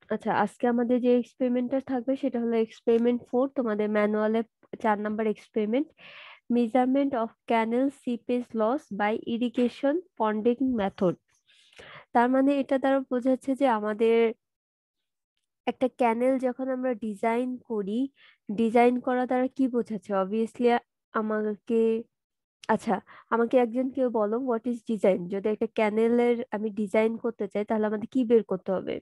আচ্ছা, আজকে আমাদের যে এক্সপেরিমেন্টটা থাকবে সেটা হলো এক্সপেরিমেন্ট 4, তোমাদের ম্যানুয়ালে 4 number experiment, measurement of canal seepage loss by irrigation ponding method. তার মানে এটা দ্বারা বোঝাচ্ছে যে আমাদের একটা ক্যানেল যখন আমরা ডিজাইন করি, ডিজাইন করা দ্বারা কি বোঝাচ্ছে অবভিয়াসলি আমাকে, আচ্ছা আমাকে একজন কেউ বলো হোয়াট ইজ ডিজাইন। যদি একটা ক্যানেলের আমি ডিজাইন করতে চাই তাহলে আমাদের কি বের করতে হবে,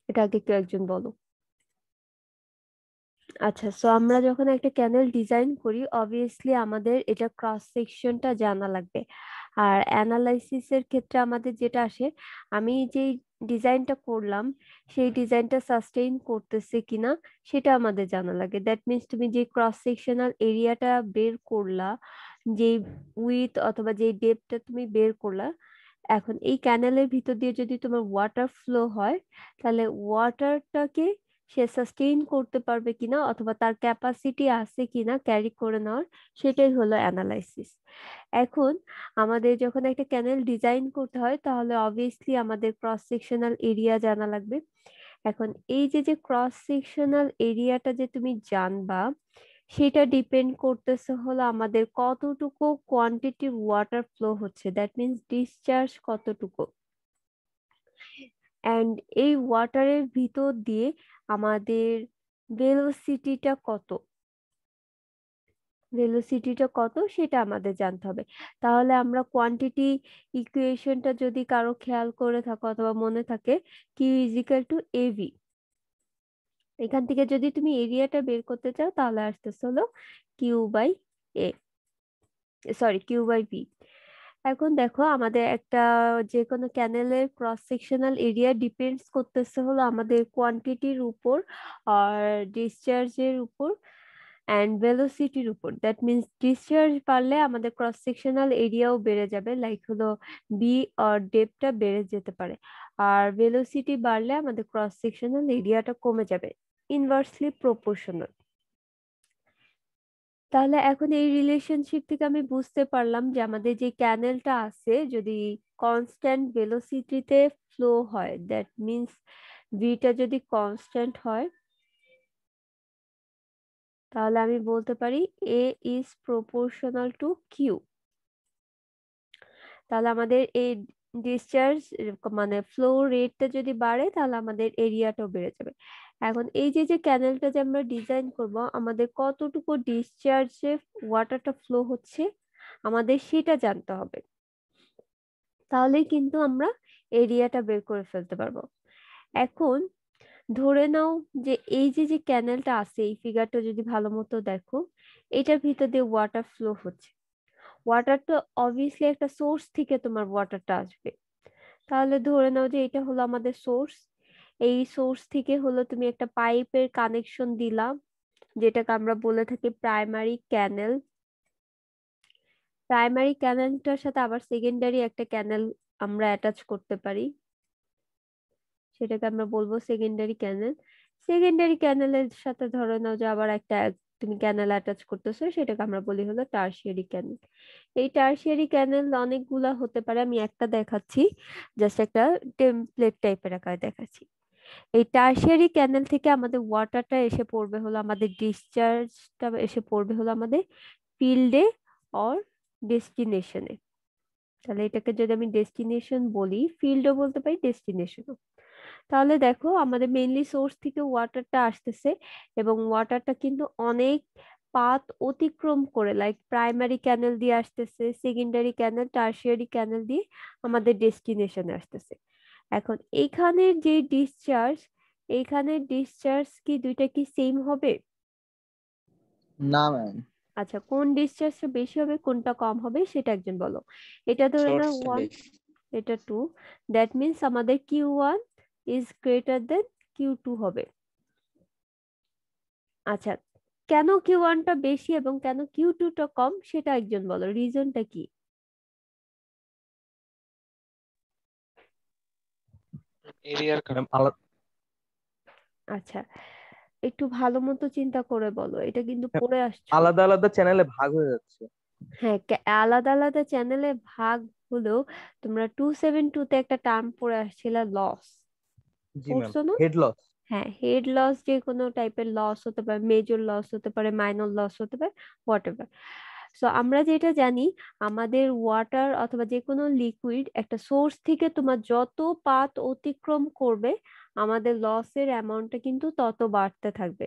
এটা আগে কেউ একজন বলো। আচ্ছা, সো আমরা যখন একটা ক্যানেল ডিজাইন করি অবভিয়াসলি আমাদের এটা ক্রস সেকশনটা জানা লাগবে। আর অ্যানালাইসিস এর ক্ষেত্রে আমাদের যেটা আসে, আমি যে ডিজাইনটা করলাম সেই ডিজাইনটা সাস্টেইন করতেছে কিনা সেটা আমাদের জানা লাগে। দ্যাট মিনস তুমি যে ক্রস সেকশনাল এরিয়াটা বের করলা, যে উইথ অথবা যে ডেপথটা তুমি বের করলা, এখন এই ক্যানেলের ভিতর দিয়ে যদি তোমার ওয়াটার ফ্লো হয় তাহলে ওয়াটারটাকে সে সাস্টেইন করতে পারবে কিনা অথবা তার ক্যাপাসিটি আছে কিনা ক্যারি করে নেওয়ার, সেটাই হলো অ্যানালাইসিস। এখন আমাদের যখন একটা ক্যানেল ডিজাইন করতে হয় তাহলে অবভিয়াসলি আমাদের ক্রস সেকশনাল এরিয়া জানা লাগবে। এখন এই যে যে ক্রস সেকশনাল এরিয়াটা যে তুমি জানবা সেটা ডিপেন্ড করতেছে হলো আমাদের কতটুকু কোয়ান্টিটি ওয়াটার ফ্লো হচ্ছে, দ্যাট মিনস ডিসচার্জ কতটুকু, অ্যান্ড এই ওয়াটারের ভিতর দিয়ে আমাদের ভেলোসিটিটা কত, ভেলোসিটিটা কত সেটা আমাদের জানতে হবে। তাহলে আমরা কোয়ান্টিটি ইকুয়েশনটা যদি কারো খেয়াল করে থাকো অথবা মনে থাকে, কিউ ইজিক্যাল টু এভি, এখান থেকে যদি তুমি এরিয়াটা বের করতে চাও তাহলে আসতেছে হলো Q by A, sorry Q by V. এখন দেখো আমাদের একটা যে কোনো ক্যানেলের ক্রস সেকশনাল এরিয়া ডিপেন্ডস করতেছে হলো আমাদের কোয়ান্টিটির উপর আর ডিসচার্জের উপর অ্যান্ড ভেলোসিটির উপর। দ্যাট মিনস ডিসচার্জ বাড়লে আমাদের ক্রস সেকশনাল এরিয়াও বেড়ে যাবে, লাইক হলো বি আর ডেপটা বেড়ে যেতে পারে। আর ভেলোসিটি বাড়লে আমাদের ক্রস সেকশনাল এরিয়াটা কমে যাবে, ইনভার্সলি প্রপোর্শনাল। তাহলে এখন এই রিলেশনশিপ থেকে আমি বুঝতে পারলাম যে আমাদের যে ক্যানেলটা আছে যদি কনস্ট্যান্ট ভেলোসিটিতে ফ্লো হয়, দ্যাট মিনস ভিটা যদি কনস্ট্যান্ট হয় তাহলে আমি বলতে পারি এ ইজ প্রপোর্শনাল টু কিউ। তাহলে আমাদের এই ডিসচার্জ মানে ফ্লো রেটটা যদি বাড়ে তাহলে আমাদের এরিয়াটাও বেড়ে যাবে। এখন এই যে যে ক্যানেলটা যে আমরা ডিজাইন করব আমাদের কতটুকু ডিসচার্জে ওয়াটারটা ফ্লো হচ্ছে আমাদের সেটা জানতে হবে, তাহলেই কিন্তু আমরা এরিয়াটা বের করে ফেলতে পারবো। এখন ধরে নাও যে এই যে যে ক্যানেলটা আছে, এই ফিগারটা যদি ভালো মতো দেখো, এটার ভিতর দিয়ে ওয়াটার ফ্লো হচ্ছে। ওয়াটারটা অবভিয়াসলি একটা সোর্স থেকে তোমার ওয়াটারটা আসবে। তাহলে ধরে নাও যে এটা হলো আমাদের সোর্স, এই সোর্স থেকে হলো তুমি একটা পাইপের কানেকশন দিলাম যেটাকে আমরা বলে থাকি প্রাইমারি ক্যানেল। প্রাইমারি ক্যানেলটার সাথে আবার সেকেন্ডারি একটা ক্যানেল আমরা অ্যাটাচ করতে পারি, সেটাকে আমরা বলবো সেকেন্ডারি ক্যানেল। সেকেন্ডারি ক্যানেলের সাথে ধরে নাও যে আবার একটা তুমি ক্যানেল অ্যাটাচ করতেছো, সেটাকে আমরা বলি হলো টারশিয়ারি ক্যানেল। এই টারশিয়ারি ক্যানেল অনেকগুলা হতে পারে, আমি একটা দেখাচ্ছি, জাস্ট একটা টেমপ্লেট টাইপের আকারে দেখাচ্ছি। এই টারশিয়ারি ক্যানেল থেকে আমাদের ওয়াটারটা এসে পড়বে হলো আমাদের ডিসচার্জটা এসে পড়বে হলো আমাদের ফিল্ডে অর ডেস্টিনেশনে। তাহলে এটাকে যদি আমি ডেস্টিনেশন বলি, ফিল্ডও বলতে পারি ডেস্টিনেশনও। তাহলে দেখো আমাদের মেইনলি সোর্স থেকে ওয়াটারটা আসতেছে এবং ওয়াটারটা কিন্তু অনেক পাথ অতিক্রম করে, লাইক প্রাইমারি ক্যানেল দিয়ে আসতেছে, সেকেন্ডারি ক্যানেল, টারশিয়ারি ক্যানেল দিয়ে আমাদের ডেস্টিনেশনে আসতেছে। এখন এইখানের যে ডিসচার্জ, এইখানের ডিসচার্জ কি দুইটা কি সেম হবে? না ম্যাম, আচ্ছা, কোন ডিসচার্জটা বেশি হবে কোনটা কম হবে সেটা একজন বলো। এটা ধরে না সোর্সটা 1, বেশি। এটা 2, দ্যাট মিনস আমাদের Q1 is greater than Q2 হবে। আচ্ছা, কেন Q1টা বেশি এবং কেন Q2টা কম সেটা একজন বলো, রিজনটা কি? এরিয়ার কারণে আলাদা আচ্ছা, একটু ভালো মতো চিন্তা করে বলো, এটা কিন্তু পড়ে আসছো। আলাদা আলাদা চ্যানেলে ভাগ হয়ে যাচ্ছে। হ্যাঁ, আলাদা আলাদা চ্যানেলে ভাগ হলেও তোমরা 272 তে একটা টার্ম পড়ে আসছিল লস, জি ম্যাম, পড়ছো না? Head loss. হ্যাঁ, হেড লস যে কোনো টাইপের লস হতে পারে, মেজর লস হতে পারে, মাইনর লস হতে পারে, হোয়াট এভার। সো আমরা যেটা জানি, আমাদের ওয়াটার অথবা যে কোনো লিকুইড একটা সোর্স থেকে তোমার যত পাথ অতিক্রম করবে, আমাদের লসের অ্যামাউন্টটা কিন্তু তত বাড়তে থাকবে।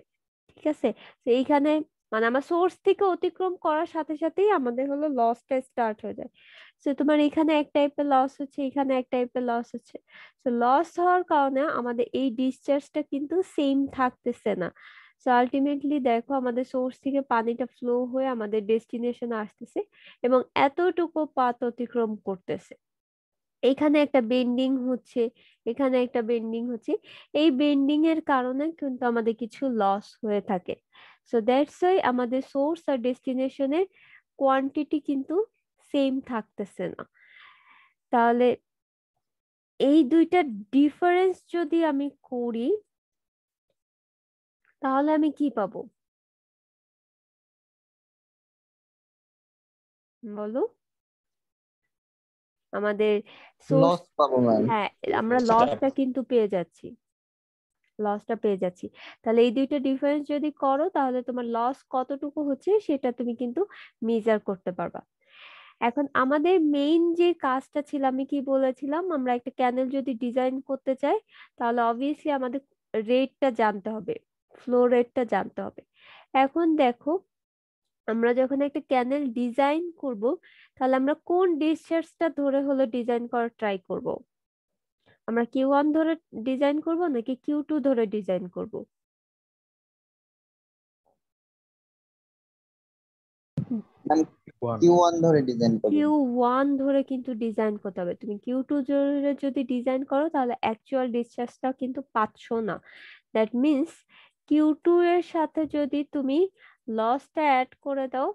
ঠিক আছে? তো এইখানে মানে আমার সোর্স থেকে অতিক্রম করার সাথে সাথেই আমাদের হলো লসটা স্টার্ট হয়ে যায়। তো তোমার এখানে এক টাইপের লস হচ্ছে, এখানে এক টাইপের লস হচ্ছে। তো লস হওয়ার কারণে আমাদের এই ডিসচার্জটা কিন্তু সেম থাকতেছে না। তো আলটিমেটলি দেখো, আমাদের সোর্স থেকে পানিটা ফ্লো হয়ে আমাদের ডেস্টিনেশনে আসতেছে এবং এতটুকু পাথ অতিক্রম করতেছে। এখানে একটা বেন্ডিং হচ্ছে, এখানে একটা বেন্ডিং হচ্ছে। এই বেন্ডিং এর কারণে কিন্তু আমাদের কিছু লস হয়ে থাকে। সো দ্যাটস ওয়াই আমাদের সোর্স আর ডেস্টিনেশনের কোয়ান্টিটি কিন্তু সেম থাকতেছে না। তাহলে এই দুইটা ডিফারেন্স যদি আমি করি, তাহলে আমি কি পাবো বলো? আমাদের সোর্স, লস পাবো ম্যাম। হ্যাঁ, আমরা সেটা লসটা কিন্তু পেয়ে যাচ্ছি, লসটা পেয়ে যাচ্ছি। তাহলে এই দুইটা ডিফারেন্স যদি করো, তাহলে তোমার লস কতটুকু হচ্ছে সেটা তুমি কিন্তু মেজার করতে পারবা। এখন আমাদের মেইন যে কাজটা ছিল, আমি কি বলেছিলাম, আমরা একটা ক্যানেল যদি ডিজাইন করতে চাই, তাহলে অবভিয়াসলি আমাদের রেটটা জানতে হবে, ফ্লো রেটটা জানতে হবে। এখন দেখো, আমরা যখন একটা ক্যানেল ডিজাইন করব, তাহলে আমরা কোন ডিসচার্জটা ধরে হলো ডিজাইন করার ট্রাই করব? আমরা Q1 ধরে ডিজাইন করব নাকি Q2 ধরে ডিজাইন করব? Q1 ধরে ডিজাইন করবেন। Q1 ধরে কিন্তু ডিজাইন করতে হবে। তুমি Q2 ধরে যদি ডিজাইন করো, তাহলে অ্যাকচুয়াল ডিসচার্জটা কিন্তু পাচ্ছ না। দ্যাট মিন্স Q2 এর সাথে যদি তুমি লসটা অ্যাড করে দাও,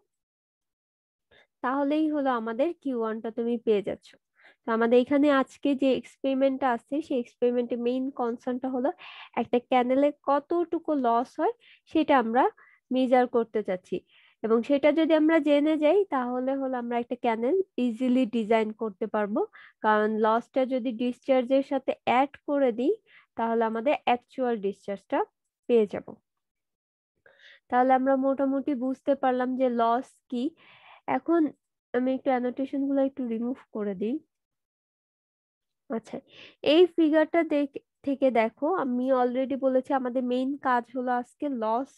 তাহলেই হলো আমাদের Q1টা তুমি পেয়ে যাচ্ছ। তো আমাদের এখানে আজকে যে এক্সপেরিমেন্টটা আছে, সেই এক্সপেরিমেন্টের মেইন কনসার্নটা হলো একটা ক্যানেলে কতটুকু লস হয় সেটা আমরা মেজার করতে চাচ্ছি। এবং সেটা যদি আমরা জেনে যাই, তাহলে হলো আমরা একটা ক্যানেল ইজিলি ডিজাইন করতে পারবো। কারণ লসটা যদি ডিসচার্জের সাথে অ্যাড করে দিই, তাহলে আমাদের অ্যাকচুয়াল ডিসচার্জটা পেয়ে যাব। তাহলে আমরা মোটামুটি বুঝতে পারলাম যে লস কি। এখন আমি একটু অ্যানোটেশন গুলো একটু রিমুভ করে দিই। আচ্ছা, এই ফিগারটা থেকে দেখো, আমি অলরেডি বলেছি আমাদের মেইন কাজ হলো আজকে লস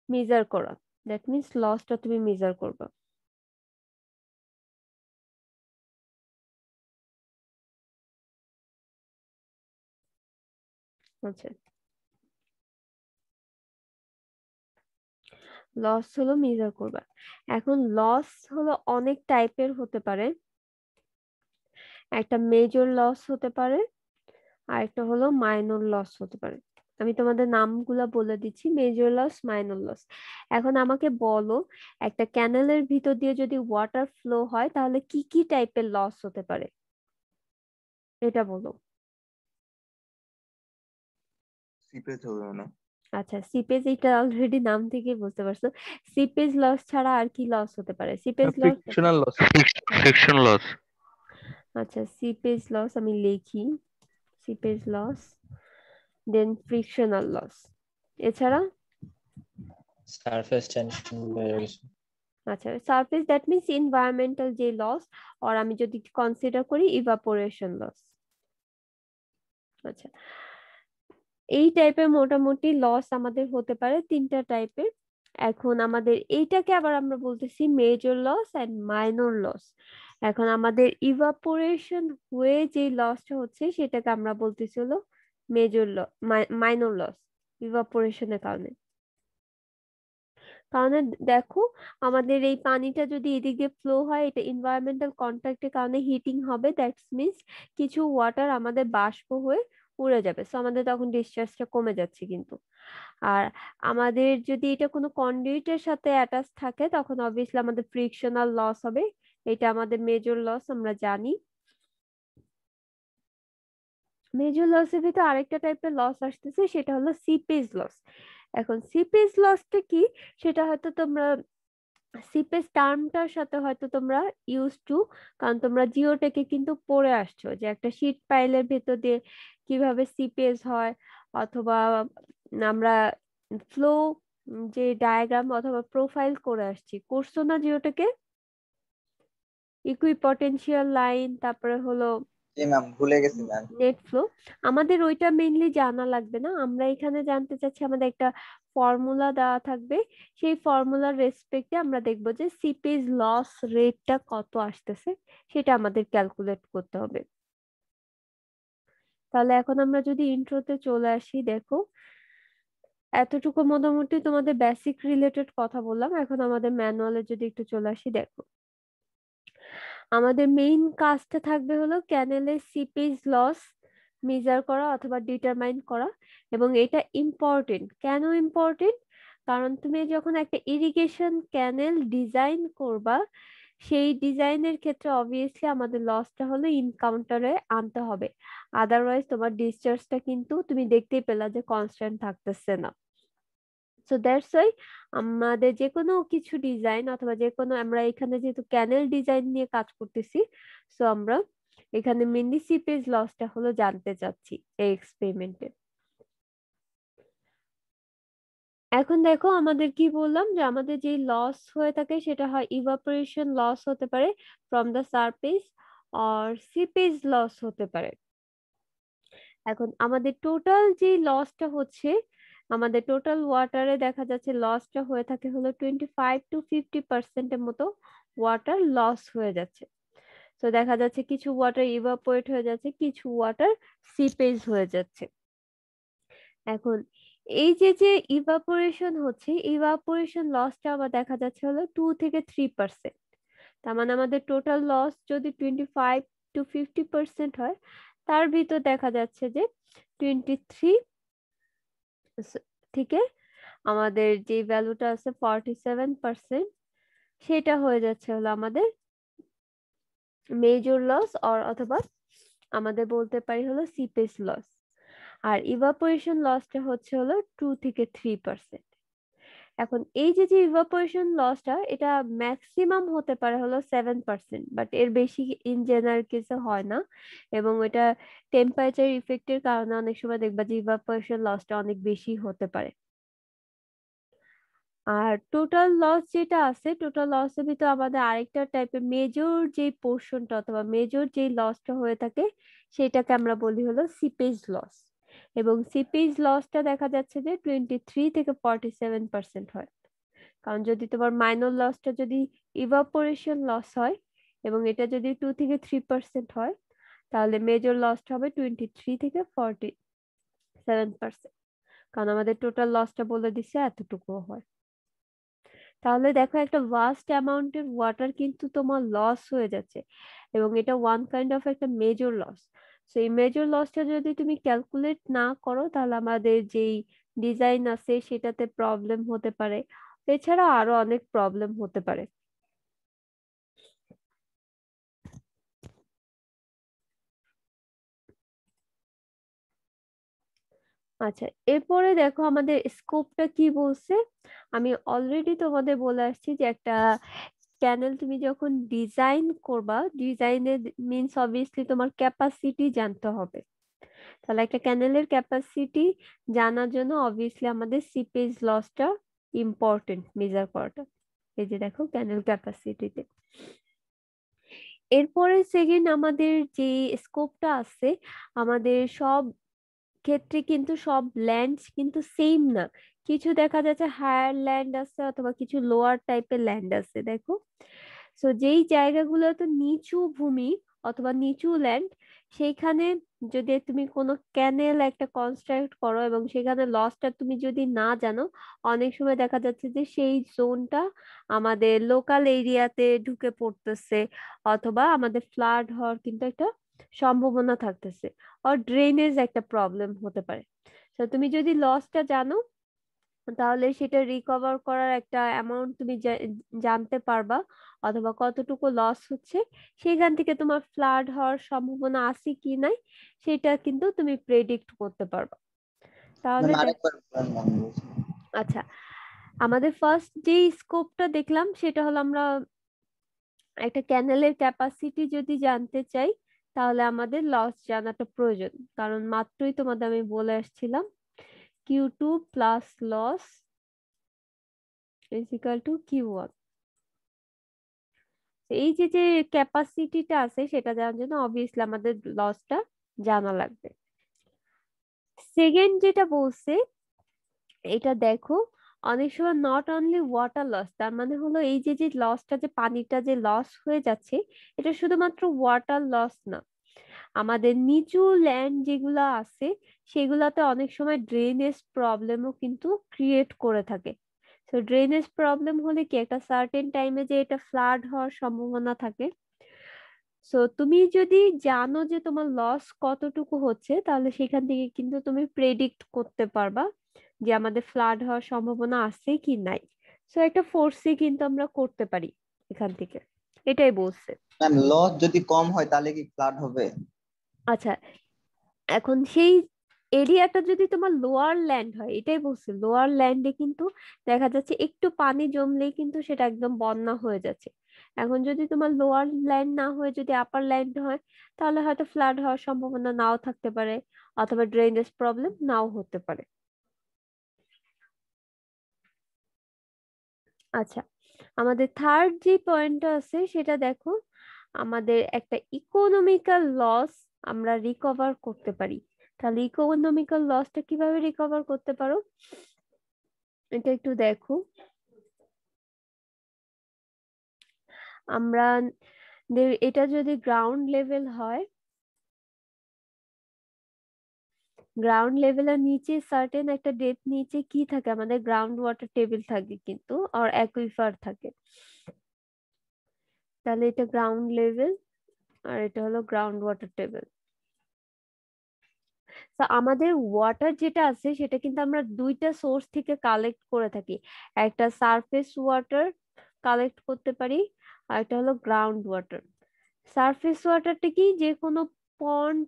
মেজার করা। দ্যাট মিন্স লসটা তুমি মেজার করবে। আচ্ছা, লস হলো মেজার করবা। এখন লস হলো অনেক টাইপের হতে পারে। একটা মেজর লস হতে পারে, আর একটা হলো মাইনর লস হতে পারে। আমি তোমাদের নামগুলা বলে দিচ্ছি, মেজর লস, মাইনর লস। এখন আমাকে বলো, একটা ক্যানেলের ভিতর দিয়ে যদি ওয়াটার ফ্লো হয়, তাহলে কি কি টাইপের লস হতে পারে এটা বলো। সিপেজ হবে না। আচ্ছা, সিপেজ, এটা অলরেডি নাম থেকে বুঝতে পারছো। সিপেজ লস ছাড়া আর কি লস হতে পারে? Seepage loss, frictional loss. Friction loss, আচ্ছা, সিপেজ লস আমি লিখি, seepage loss, then frictional loss. এছাড়া সারফেস টেনশন বেড়ে গেছে। আচ্ছা, সারফেস, দ্যাট মিনস এনভায়রনমেন্টাল যে লস, আর আমি যদি কনসিডার করি ইভাপোরেশন লস। আচ্ছা, এই টাইপের মোটামুটি লস আমাদের হতে পারে তিনটা টাইপের। এখন আমাদের এইটাকে আবার আমরা বলতেছি major loss and minor loss. এখন আমাদের ইভাপোরেশন হয়ে যে লসটা হচ্ছে, সেটাকে আমরা বলতেছি হলো মেজর লস, মাইনর লস, ইভাপোরেশনের কারণে। কারণ দেখো, আমাদের এই পানিটা যদি এদিক দিয়ে ফ্লো হয়, এটা এনভায়রনমেন্টাল কন্ট্যাক্টের কারণে হিটিং হবে। দ্যাটস মিনস কিছু ওয়াটার আমাদের বাষ্প হয়ে উড়ে যাবে। সো আমাদের তখন ডিসচার্জটা কমে যাচ্ছে কিন্তু। আর আমাদের যদি এটা কোনো কন্ডুইটের সাথে অ্যাটাচ থাকে, তখন অবভিয়াসলি আমাদের ফ্রিকশনাল লস হবে। এটা আমাদের মেজর লস, আমরা জানি। মেজর লসের ভিতরে আরেকটা টাইপের লস আসতেছে, সেটা হলো সিপেজ লস। এখন সিপেজ লসটা কি, সেটা হয়তো তোমরা সিপেজ টার্মটার সাথে হয়তো তোমরা ইউজ টু, কারণ তোমরা জিওটেকে কিন্তু পড়ে আসছো যে একটা শীট পাইলের ভেতর দিয়ে কিভাবে সিপেজ হয়, অথবা আমরা ফ্লো যে ডায়াগ্রাম অথবা প্রোফাইল করে আসছি, করছো না জিওটেকে? ইকুইপটেনশিয়াল লাইন, তারপরে হলো জি ম্যাম, ভুলে গেছি ম্যাম। Net flow. আমাদের ওইটা মেইনলি জানা লাগবে না, আমরা এখানে জানতে চাচ্ছি আমাদের একটা ফর্মুলা দেওয়া থাকবে, সেই ফর্মুলার রেসপেক্টে আমরা দেখব যে সিপেজ লস রেটটা কত আসতেছে, সেটা আমাদের ক্যালকুলেট করতে হবে। তাহলে এখন আমরা যদি ইন্ট্রোতে চলে আসি, দেখো এতটুকু মোটামুটি তোমাদের বেসিক রিলেটেড কথা বললাম। এখন আমাদের ম্যানুয়ালে যদি একটু চলে আসি, দেখো আমাদের মেইন কাজটা থাকবে হলো ক্যানেলের সিপেজ লস মেজার করা অথবা ডিটারমাইন করা, এবং এটা ইম্পর্টেন্ট। কেন ইম্পর্টেন্ট? কারণ তুমি যখন একটা ইরিগেশন ক্যানেল ডিজাইন করবা, সেই ডিজাইনের ক্ষেত্রে অবভিয়াসলি আমাদের লসটা হলো ইনকাউন্টারে আনতে হবে, আদারওয়াইজ তোমার ডিসচার্জটা কিন্তু তুমি দেখতেই পেলা যে কনস্ট্যান্ট থাকতেছে না। সো দ্যাটস ওয়াই আমাদের যে কোনো কিছু ডিজাইন অথবা যে কোনো, আমরা এখানে যেহেতু ক্যানেল ডিজাইন নিয়ে কাজ করতেছি, সো আমরা এখানে মেনলি সিপেজ লসটা হলো জানতে চাচ্ছি এই এক্সপেরিমেন্টে। এখন দেখো আমাদের কি বললাম যে আমাদের যে লস হয়ে থাকে সেটা হয় ইভাপোরেশন লস হতে পারে ফ্রম দ্য সারফেস, আর সিপেজ লস হতে পারে। এখন আমাদের টোটাল যে লসটা হচ্ছে, আমাদের টোটাল ওয়াটারে দেখা যাচ্ছে লসটা হয়ে থাকে হলো 25 to 50% মতো ওয়াটার লস হয়ে যাচ্ছে। তো দেখা যাচ্ছে কিছু ওয়াটার ইভাপোরেট হয়ে যাচ্ছে, কিছু ওয়াটার সিপেজ হয়ে যাচ্ছে। এখন এই যে যে ইভাপোরেশন হচ্ছে, ইভাপোরেশন লসটা আবার দেখা যাচ্ছে হলো 2 থেকে 3%। তার মানে আমাদের টোটাল লস যদি 25 to 50% হয়, তার ভিতর দেখা যাচ্ছে যে 23 থেকে আমাদের যে ভ্যালুটা আছে 47%, সেটা হয়ে যাচ্ছে হলো আমাদের মেজর লস, অথবা আমাদের বলতে পারি হলো সিপেজ লস। আর ইভাপোরেশন লসটা হচ্ছে হলো 2 থেকে 3%। এখন এই যে যে ইভাপোরেশন লসটা, এটা ম্যাক্সিমাম হতে পারে হলো 7%, বাট এর বেশি ইন জেনারেল কেসে হয় না, এবং এটা টেম্পারেচার ইফেক্টের কারণে অনেক সময় দেখবা যে ইভাপোরেশন লসটা অনেক বেশি হতে পারে। আর টোটাল লস যেটা আছে, টোটাল লসের ভিতর আমাদের আরেকটা টাইপের মেজর যে পোর্শনটা অথবা মেজর যে লসটা হয়ে থাকে, সেটাকে আমরা বলি হলো সিপেজ লস। এবং সিপেজ লসটা দেখা যাচ্ছে যে 23 থেকে 47% হয়। কারণ যদি তোমার মাইনর লসটা যদি ইভাপোরেশন লস হয় এবং এটা যদি 2 থেকে 3% হয়, তাহলে মেজর লসটা হবে 23 থেকে 47%। কারণ আমাদের টোটাল লসটা বলে দিচ্ছে এতটুকু হয়। তাহলে দেখো একটা ভাস্ট অ্যামাউন্টের ওয়াটার কিন্তু তোমার লস হয়ে যাচ্ছে, এবং এটা ওয়ান কাইন্ড অফ একটা মেজর লস। সো এই মেজর লসটা যদি তুমি ক্যালকুলেট না করো, তাহলে আমাদের যেই ডিজাইন আছে সেটাতে প্রবলেম হতে পারে, এছাড়া আরো অনেক প্রবলেম হতে পারে। আচ্ছা, এরপরে দেখো আমাদের স্কোপটা কি বলছে। আমি অলরেডি তোমাদের বলে আসছি যে একটা ক্যানেল তুমি যখন ডিজাইন করবা, ডিজাইনের মিনস অবভিয়াসলি তোমার ক্যাপাসিটি জানতে হবে। তাহলে একটা ক্যানেলের ক্যাপাসিটি জানার জন্য অবভিয়াসলি আমাদের সিপেজ লসটা ইম্পর্টেন্ট মেজার করাটা। এই যে দেখো ক্যানেল ক্যাপাসিটিতে। এরপরে সেকেন্ড আমাদের যে স্কোপটা আছে, আমাদের সব ক্ষেত্রে কিন্তু সব ল্যান্ড কিন্তু সেম না, কিছু দেখা যাচ্ছে হায়ার ল্যান্ড আছে অথবা কিছু লোয়ার টাইপের ল্যান্ড আছে। দেখো, সো যেই জায়গাগুলো তো নিচু ভূমি অথবা নিচু ল্যান্ড, সেইখানে যদি তুমি কোনো ক্যানেল একটা কনস্ট্রাক্ট করো এবং সেখানে লসটা তুমি যদি না জানো, অনেক সময় দেখা যাচ্ছে যে সেই জোনটা আমাদের লোকাল এরিয়াতে ঢুকে পড়তেছে, অথবা আমাদের ফ্লাড হওয়ার কিন্তু একটা সম্ভাবনা থাকতেছে, আর ড্রেনেজ একটা প্রবলেম হতে পারে। তো তুমি যদি লসটা জানো, তাহলে সেটা রিকভার করার একটা অ্যামাউন্ট তুমি জানতে পারবা, অথবা কতটুকু লস হচ্ছে, সেখান থেকে তোমার ফ্লাড হওয়ার সম্ভাবনা আছে কি নাই সেটা কিন্তু তুমি প্রেডিক্ট করতে পারবা। তাহলে ম্যাম আরেকবার বলেন ম্যাম। আচ্ছা, আমাদের ফার্স্ট যে স্কোপটা দেখলাম সেটা হলো আমরা একটা ক্যানেলের ক্যাপাসিটি যদি জানতে চাই তাহলে আমাদের লস জানাটা প্রয়োজন, কারণ মাত্রই তোমাদের আমি বলে আসছিলাম Q2 plus loss is equal to Q1। এই যে যে ক্যাপাসিটিটা আছে সেটা জানার জন্য অবভিয়াসলি আমাদের লসটা জানা লাগবে। সেকেন্ড যেটা বলছে এটা দেখো, অনেক সময় নট অনলি ওয়াটার লস, তার মানে হলো এই যে যে লসটা, যে পানিটা যে লস হয়ে যাচ্ছে, এটা শুধুমাত্র ওয়াটার লস না, আমাদের নিচু ল্যান্ড যেগুলো আছে সেগুলাতে অনেক সময় ড্রেনেজ প্রবলেমও কিন্তু ক্রিয়েট করে থাকে। তো ড্রেনেজ প্রবলেম হলে কি একটা সার্টেন টাইমে যে এটা ফ্লাড হওয়ার সম্ভাবনা থাকে। সো তুমি যদি জানো যে তোমার লস কতটুকু হচ্ছে তাহলে সেখান থেকে কিন্তু তুমি প্রেডিক্ট করতে পারবা যে আমাদের ফ্লাড হওয়ার সম্ভাবনা আছে কি নাই। সো একটা ফোর্সে কিন্তু আমরা করতে পারি এখান থেকে, এটাই বলছে। ম্যাম লস যদি কম হয় তাহলে কি ফ্লাড হবে? আচ্ছা, এখন সেই এরিয়াটা যদি তোমার লোয়ার ল্যান্ড হয়, এটাই বলছে লোয়ার ল্যান্ডে কিন্তু দেখা যাচ্ছে একটু পানি জমলেই কিন্তু সেটা একদম বন্যা হয়ে যাচ্ছে। এখন যদি তোমার লোয়ার ল্যান্ড না হয়ে যদি আপার ল্যান্ড হয় তাহলে হয়তো ফ্লাড হওয়ার সম্ভাবনা নাও থাকতে পারে, অথবা ড্রেনেজ প্রবলেম নাও হতে পারে। আচ্ছা, আমাদের থার্ড যে পয়েন্টটা আছে সেটা দেখো, আমাদের একটা ইকোনমিক্যাল লস আমরা রিকভার করতে পারি। তাহলে ইকোনমিক্যাল লসটা কিভাবে রিকভার করতে পারো এটা একটু দেখো। আমরা এটা যদি গ্রাউন্ড লেভেল হয়, গ্রাউন্ড লেভেলের নিচে সার্টেন একটা ডেপথ নিচে কি থাকে, আমাদের গ্রাউন্ড ওয়াটার টেবিল থাকে কিন্তু, আর অ্যাকুইফার থাকে। তাহলে এটা গ্রাউন্ড লেভেল আর এটা হলো গ্রাউন্ড ওয়াটার টেবিল। তো আমাদের ওয়াটার যেটা আছে সেটা কিন্তু আমরা দুইটা সোর্স থেকে কালেক্ট করে থাকি, একটা সারফেস ওয়াটার কালেক্ট করতে পারি আর একটা হলো গ্রাউন্ড ওয়াটার। সারফেস ওয়াটারটা কি, যে কোনো পন্ড,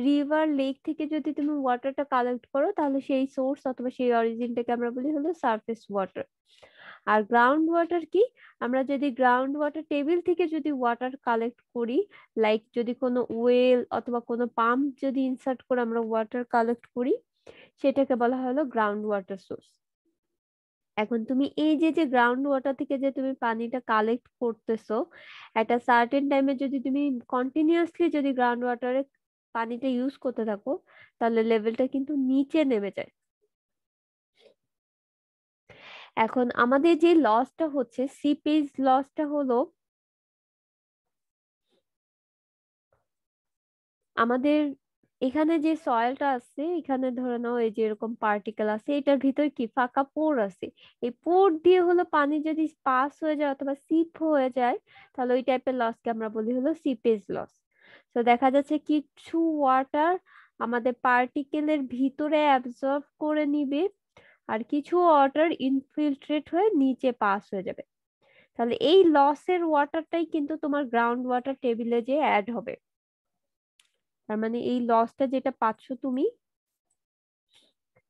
রিভার, লেক থেকে যদি তুমি ওয়াটারটা কালেক্ট করো তাহলে সেই সোর্স অথবা সেই অরিজিনটাকে আমরা বলি হলো সারফেস ওয়াটার। আর গ্রাউন্ড ওয়াটার কি, আমরা যদি গ্রাউন্ড ওয়াটার টেবিল থেকে যদি ওয়াটার কালেক্ট করি, লাইক যদি কোনো ওয়েল অথবা কোনো পাম্প যদি ইনসার্ট করে আমরা ওয়াটার কালেক্ট করি, সেটাকে বলা হলো গ্রাউন্ড ওয়াটার সোর্স। এখন তুমি এই যে যে গ্রাউন্ড ওয়াটার থেকে যে তুমি পানিটা কালেক্ট করতেছো, একটা সার্টেন টাইমে যদি তুমি কন্টিনিউয়াসলি যদি গ্রাউন্ড ওয়াটারে পানিটা ইউজ করতে থাকো তাহলে লেভেলটা কিন্তু নিচে নেমে যায়। এখন আমাদের যে লসটা হচ্ছে, সিপেজ লসটা হলো আমাদের এখানে যে সয়েলটা আছে, এখানে ধরে নাও এই যে এরকম পার্টিকেল আছে, এটার ভিতর কি ফাঁকা পোর আছে, এই পোর দিয়ে হলো পানি যদি পাস হয়ে যায় অথবা সিপ হয়ে যায় তাহলে ওই টাইপের লসকে আমরা বলি হলো সিপেজ লস। তো দেখা যাচ্ছে কিছু ওয়াটার আমাদের পার্টিকেলের ভিতরে অ্যাবজর্ব করে নিবে আর কিছু ওয়াটার ইনফিল্ট্রেট হয়ে নিচে পাস হয়ে যাবে। তাহলে এই লসের ওয়াটারটাই কিন্তু তোমার গ্রাউন্ড ওয়াটার টেবিলে যে অ্যাড হবে। তার মানে এই লসটা যেটা পাচ্ছ তুমি,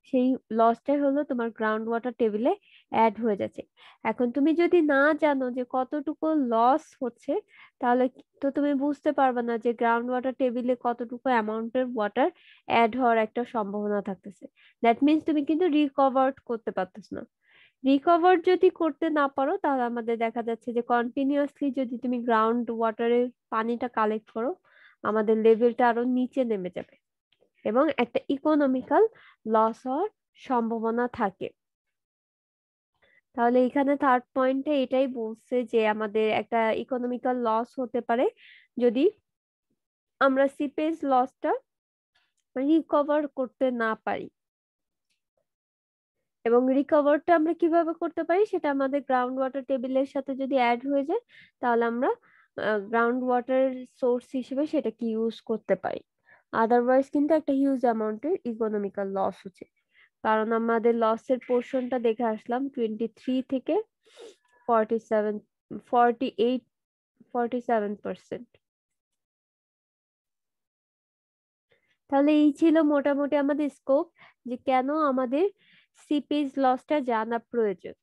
সেই লসটাই হলো তোমার গ্রাউন্ড ওয়াটার টেবিলে অ্যাড হয়ে যাচ্ছে। এখন তুমি যদি না জানো যে কতটুকু লস হচ্ছে তাহলে তো তুমি বুঝতে পারবে না যে গ্রাউন্ড ওয়াটার টেবিলে কতটুকু অ্যামাউন্টের ওয়াটার অ্যাড হওয়ার একটা সম্ভাবনা থাকতেছে। দ্যাট মিনস তুমি কিন্তু রিকভার করতে পারতেছ না। রিকভার যদি করতে না পারো তাহলে আমাদের দেখা যাচ্ছে যে কন্টিনিউয়াসলি যদি তুমি গ্রাউন্ড ওয়াটারের পানিটা কালেক্ট করো আমাদের লেভেলটা আরো নিচে নেমে যাবে এবং একটা ইকোনমিক্যাল লস হওয়ার সম্ভাবনা থাকে। তাহলে এখানে থার্ড পয়েন্টে এটাই বলছে যে আমাদের একটা ইকোনমিক্যাল লস হতে পারে যদি আমরা সিপেজ লসটা রিকভার করতে না পারি। এবং রিকভারটা আমরা কিভাবে করতে পারি সেটা আমাদের গ্রাউন্ড ওয়াটার টেবিলের সাথে যদি অ্যাড হয়ে যায় তাহলে আমরা গ্রাউন্ড ওয়াটার সোর্স হিসেবে সেটাকে ইউজ করতে পারি। আদারওয়াইজ কিন্তু একটা হিউজ অ্যামাউন্টের ইকোনমিক্যাল লস হচ্ছে, কারণ আমাদের লসের পোর্শনটা দেখে আসলাম 23 থেকে 47, 48, 47%। তাহলে এই ছিল মোটামুটি আমাদের স্কোপ যে কেন আমাদের সিপেজ লসটা জানা প্রয়োজন।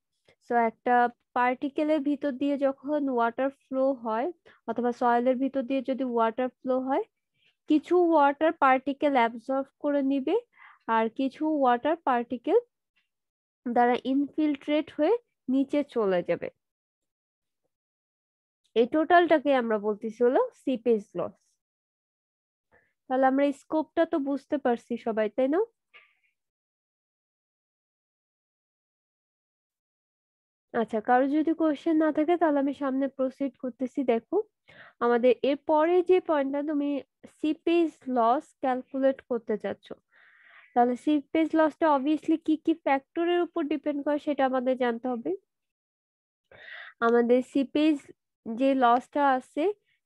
সো একটা পার্টিকেলের ভিতর দিয়ে যখন ওয়াটার ফ্লো হয় অথবা সয়েলের ভিতর দিয়ে যদি ওয়াটার ফ্লো হয়, কিছু ওয়াটার পার্টিকেল অ্যাবজর্ব করে নিবে আর কিছু ওয়াটার পার্টিকেল দ্বারা ইনফিল্ট্রেট হয়ে নিচে চলে যাবে। এই টোটালটাকে আমরা বলতেছি হলো সিপেজ লস। তাহলে আমরা স্কোপটা তো বুঝতে পারছি সবাই, তাই না? আচ্ছা, কারো যদি কোশ্চেন না থাকে তাহলে আমি সামনে প্রসিড করতেছি। দেখো আমাদের এর পরে যে পয়েন্টটা, তুমি সিপেজ লস ক্যালকুলেট করতে চাচ্ছ, তাহলে সিপেজ লসটা অবভিয়াসলি কি কি ফ্যাক্টরের উপর ডিপেন্ড করে সেটা আমাদের জানতে হবে। আমাদের সিপেজ যে লসটা আছে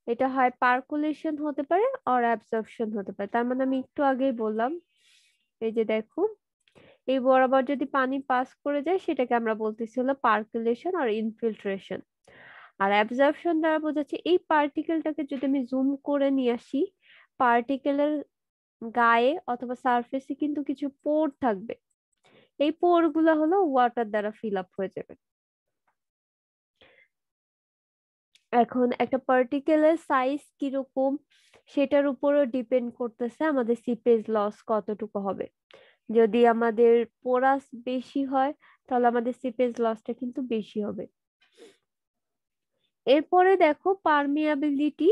এটা হয় পার্কুলেশন হতে পারে আর অ্যাবজর্পশন হতে পারে। তার মানে আমি একটু আগেই বললাম, এই যে দেখো এই বরাবর যদি পানি পাস করে যায় সেটাকে আমরা বলতেছি হলো পার্কুলেশন আর ইনফিল্ট্রেশন। আর অ্যাবজর্পশন দ্বারা বোঝাচ্ছে এই পার্টিকেলটাকে যদি আমি জুম করে নিয়ে আসি, পার্টিকেলের গায়ে অথবা সারফেসে কিন্তু কিছু পোর থাকবে, এই পোর গুলা হলো ওয়াটার দ্বারা ফিল আপ হয়ে যাবে। এখন একটা পার্টিকেলের সাইজ কিরকম সেটার উপরও ডিপেন্ড করতেছে আমাদের সিপেজ লস কতটুকু হবে। যদি আমাদের পোরাস বেশি হয় তাহলে আমাদের সিপেজ লসটা কিন্তু বেশি হবে। এরপরে দেখো পারমিয়াবিলিটি,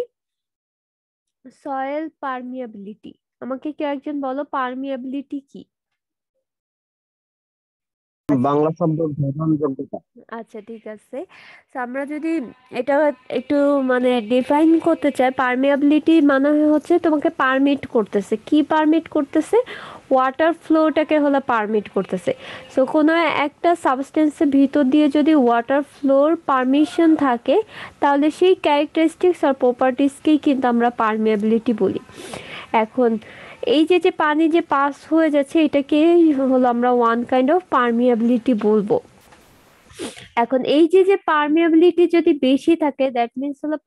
সয়েল পারমিয়াবিলিটি। আমাকে কেউ একজন বলো পারমিয়াবিলিটি কি? বাংলা শব্দ গ্রহণযোগ্যতা। আচ্ছা ঠিক আছে, তো আমরা যদি এটা একটু মানে ডিফাইন করতে চাই, পারমিয়াবিলিটি মানে হচ্ছে তোমাকে পারমিট করতেছে, কি পারমিট করতেছে? ওয়াটার ফ্লোটাকে হলো পারমিট করতেছে। সো কোনো একটা সাবস্টেন্সের ভিতর দিয়ে যদি ওয়াটার ফ্লোর পারমিশন থাকে তাহলে সেই ক্যারেক্টারিস্টিক্স আর প্রপার্টিসকেই কিন্তু আমরা পারমিয়াবিলিটি বলি। এখন এই যে যে পানি যে পাস হয়ে যাচ্ছে এটাকে হলো আমরা ওয়ান কাইন্ড অফ পারমিয়াবিলিটি বলবো। এখন এই যে যে পারমিয়াবিলিটি যদি বেশি থাকে দ্যাট মিনস হলো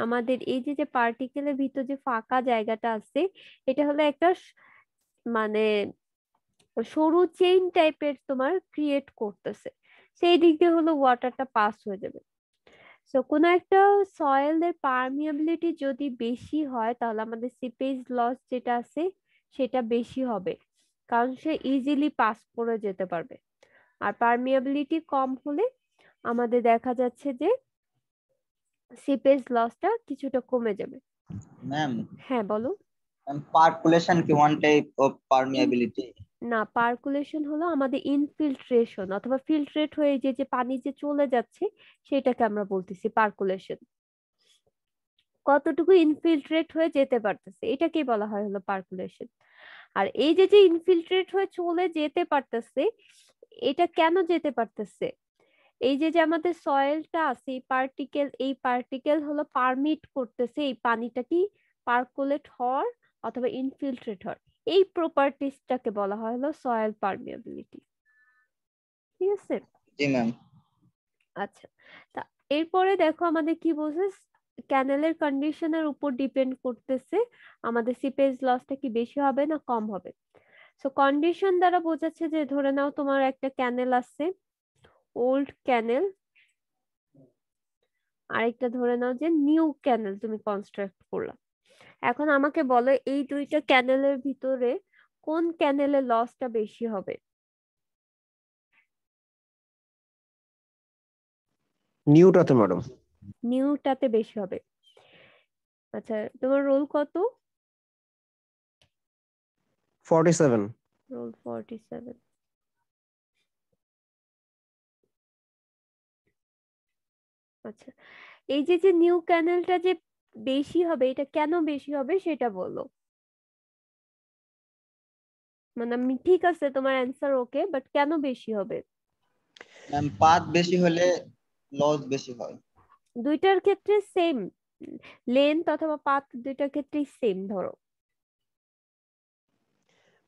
আমাদের এই যে যে পার্টিকেলের ভিতর যে ফাঁকা জায়গাটা আছে এটা হলো একটা মানে সরু চেইন টাইপের তোমার ক্রিয়েট করতেছে, সেই দিক দিয়ে হলো ওয়াটারটা পাস হয়ে যাবে। সো কোনো একটা সয়েলের পারমিয়াবিলিটি যদি বেশি হয় তাহলে আমাদের সিপেজ লস যেটা আছে সেটা বেশি হবে, কারণ সে ইজিলি পাস করে যেতে পারবে। আর পারমিয়াবিলিটি কম হলে আমাদের দেখা যাচ্ছে যে সিপেজ লসটা কিছুটা কমে যাবে। ম্যাম, হ্যাঁ বলো। পার্কুলেশন কি ওয়ান টাইপ অফ পারমিয়াবিলিটি? না, পার্কুলেশন হলো আমাদের ইনফিল্ট্রেশন অথবা ফিল্ট্রেট হয়ে যে যে পানি যে চলে যাচ্ছে সেটাকে আমরা বলতেছি পার্কুলেশন। কতটুকু ইনফিল্ট্রেট হয়ে যেতে পারতেছে এটাকেই বলা হয় হলো পার্কুলেশন। আর এই যে যে ইনফিল্ট্রেট হয়ে চলে যেতে পারতেছে, এটা কেন যেতে পারতেছে? এই যে যে আমাদের সয়েলটা আছে এই পার্টিকেল হলো পারমিট করতেছে এই পানিটা কি পার্কুলেট হওয়ার অথবা ইনফিল্ট্রেট হওয়ার, এই প্রপার্টিসটাকে বলা হয় হলো সয়েল পারমিয়াবিলিটি। ঠিক আছে? জি ম্যাম। আচ্ছা, তা এরপরে দেখো আমাদের কি বলছে, ক্যানেলের কন্ডিশনের উপর ডিপেন্ড করতেছে আমাদের সিপেজ লসটা কি বেশি হবে না কম হবে। সো কন্ডিশন দ্বারা বোঝাচ্ছে যে ধরে নাও তোমার একটা ক্যানেল আছে, ওল্ড ক্যানেল, আরেকটা ধরে নাও যে নিউ ক্যানেল তুমি কনস্ট্রাক্ট করলা। এখন আমাকে বলো এই দুইটা ক্যানেলের ভিতরে কোন ক্যানেলের লসটা বেশি হবে? নিউটাতে ম্যাডাম। নিউটাতে বেশি হবে। আচ্ছা, তোমার রোল কত? 47। রোল 47। আচ্ছা, এই যে যে নিউ ক্যানেলটা যে বেশি হবে এটা কেন বেশি হবে সেটা বলো। মানে আমি ঠিক আছে তোমার অ্যান্সার ওকে, বাট কেন বেশি হবে? ম্যাম, পাথ বেশি হলে লস বেশি হয়। দুইটার ক্ষেত্রে সেম লেন্থ অথবা পাথ, দুইটার ক্ষেত্রেই সেম ধরো।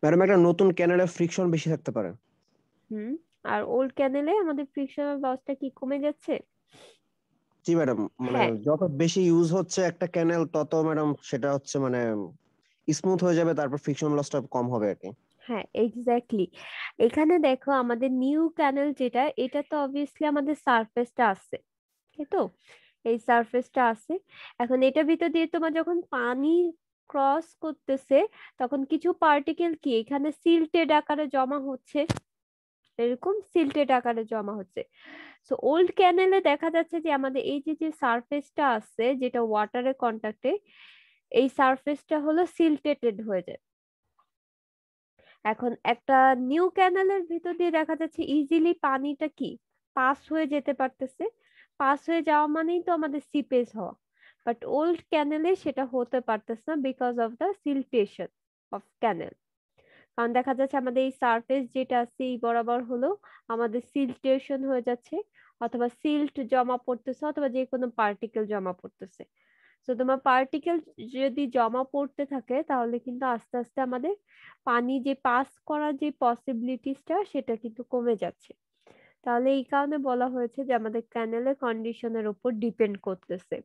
ম্যাডাম একটা নতুন ক্যানেলে ফ্রিকশন বেশি থাকতে পারে। হুম, আর ওল্ড ক্যানেলে আমাদের ফ্রিকশনাল লসটা কি কমে যাচ্ছে? জি ম্যাডাম, মানে হ্যাঁ, যত বেশি ইউজ হচ্ছে একটা ক্যানেল তত ম্যাডাম সেটা হচ্ছে মানে স্মুথ হয়ে যাবে, তারপর ফ্রিকশন লসটা কম হবে আর কি। হ্যাঁ, এক্স্যাক্টলি। এখানে দেখো আমাদের নিউ ক্যানেল যেটা, এটা তো অবভিয়াসলি আমাদের সারফেসটা আছে, তাই তো? এই সারফেসটা আছে। এখন এটার ভিতর দিয়ে তোমার যখন পানি ক্রস করতেছে, তখন কিছু পার্টিকেল কি এখানে সিল্টেড আকারে জমা হচ্ছে, এরকম সিল্টেড আকারে জমা হচ্ছে। সো ওল্ড ক্যানেলে দেখা যাচ্ছে যে আমাদের এই যে যে সারফেসটা আছে, যেটা ওয়াটারের কন্টাক্টে, এই সারফেসটা হলো সিল্টেটেড হয়ে যায়। এখন একটা নিউ ক্যানেলের ভিতর দিয়ে দেখা যাচ্ছে ইজিলি পানিটা কি পাস হয়ে যেতে পারতেছে। পাস হয়ে যাওয়া মানেই তো আমাদের সিপেজ হওয়া, বাট ওল্ড ক্যানেলে সেটা হতে পারতেছে না বিকজ অফ দ্য সিল্টেশন অফ ক্যানেল। কারণ দেখা যাচ্ছে আমাদের এই সারফেস যেটা আছে এই বরাবর হলো আমাদের সিল্টেশন হয়ে যাচ্ছে, অথবা সিল্ট জমা পড়তেছে, অথবা যে কোনো পার্টিকেল জমা পড়তেছে। তো তোমার পার্টিকেল যদি জমা পড়তে থাকে, তাহলে কিন্তু আস্তে আস্তে আমাদের পানি যে পাস করার যে পসিবিলিটিসটা সেটা কিন্তু কমে যাচ্ছে। তাহলে এই কারণে বলা হয়েছে যে আমাদের ক্যানেলের কন্ডিশনের উপর ডিপেন্ড করতেছে।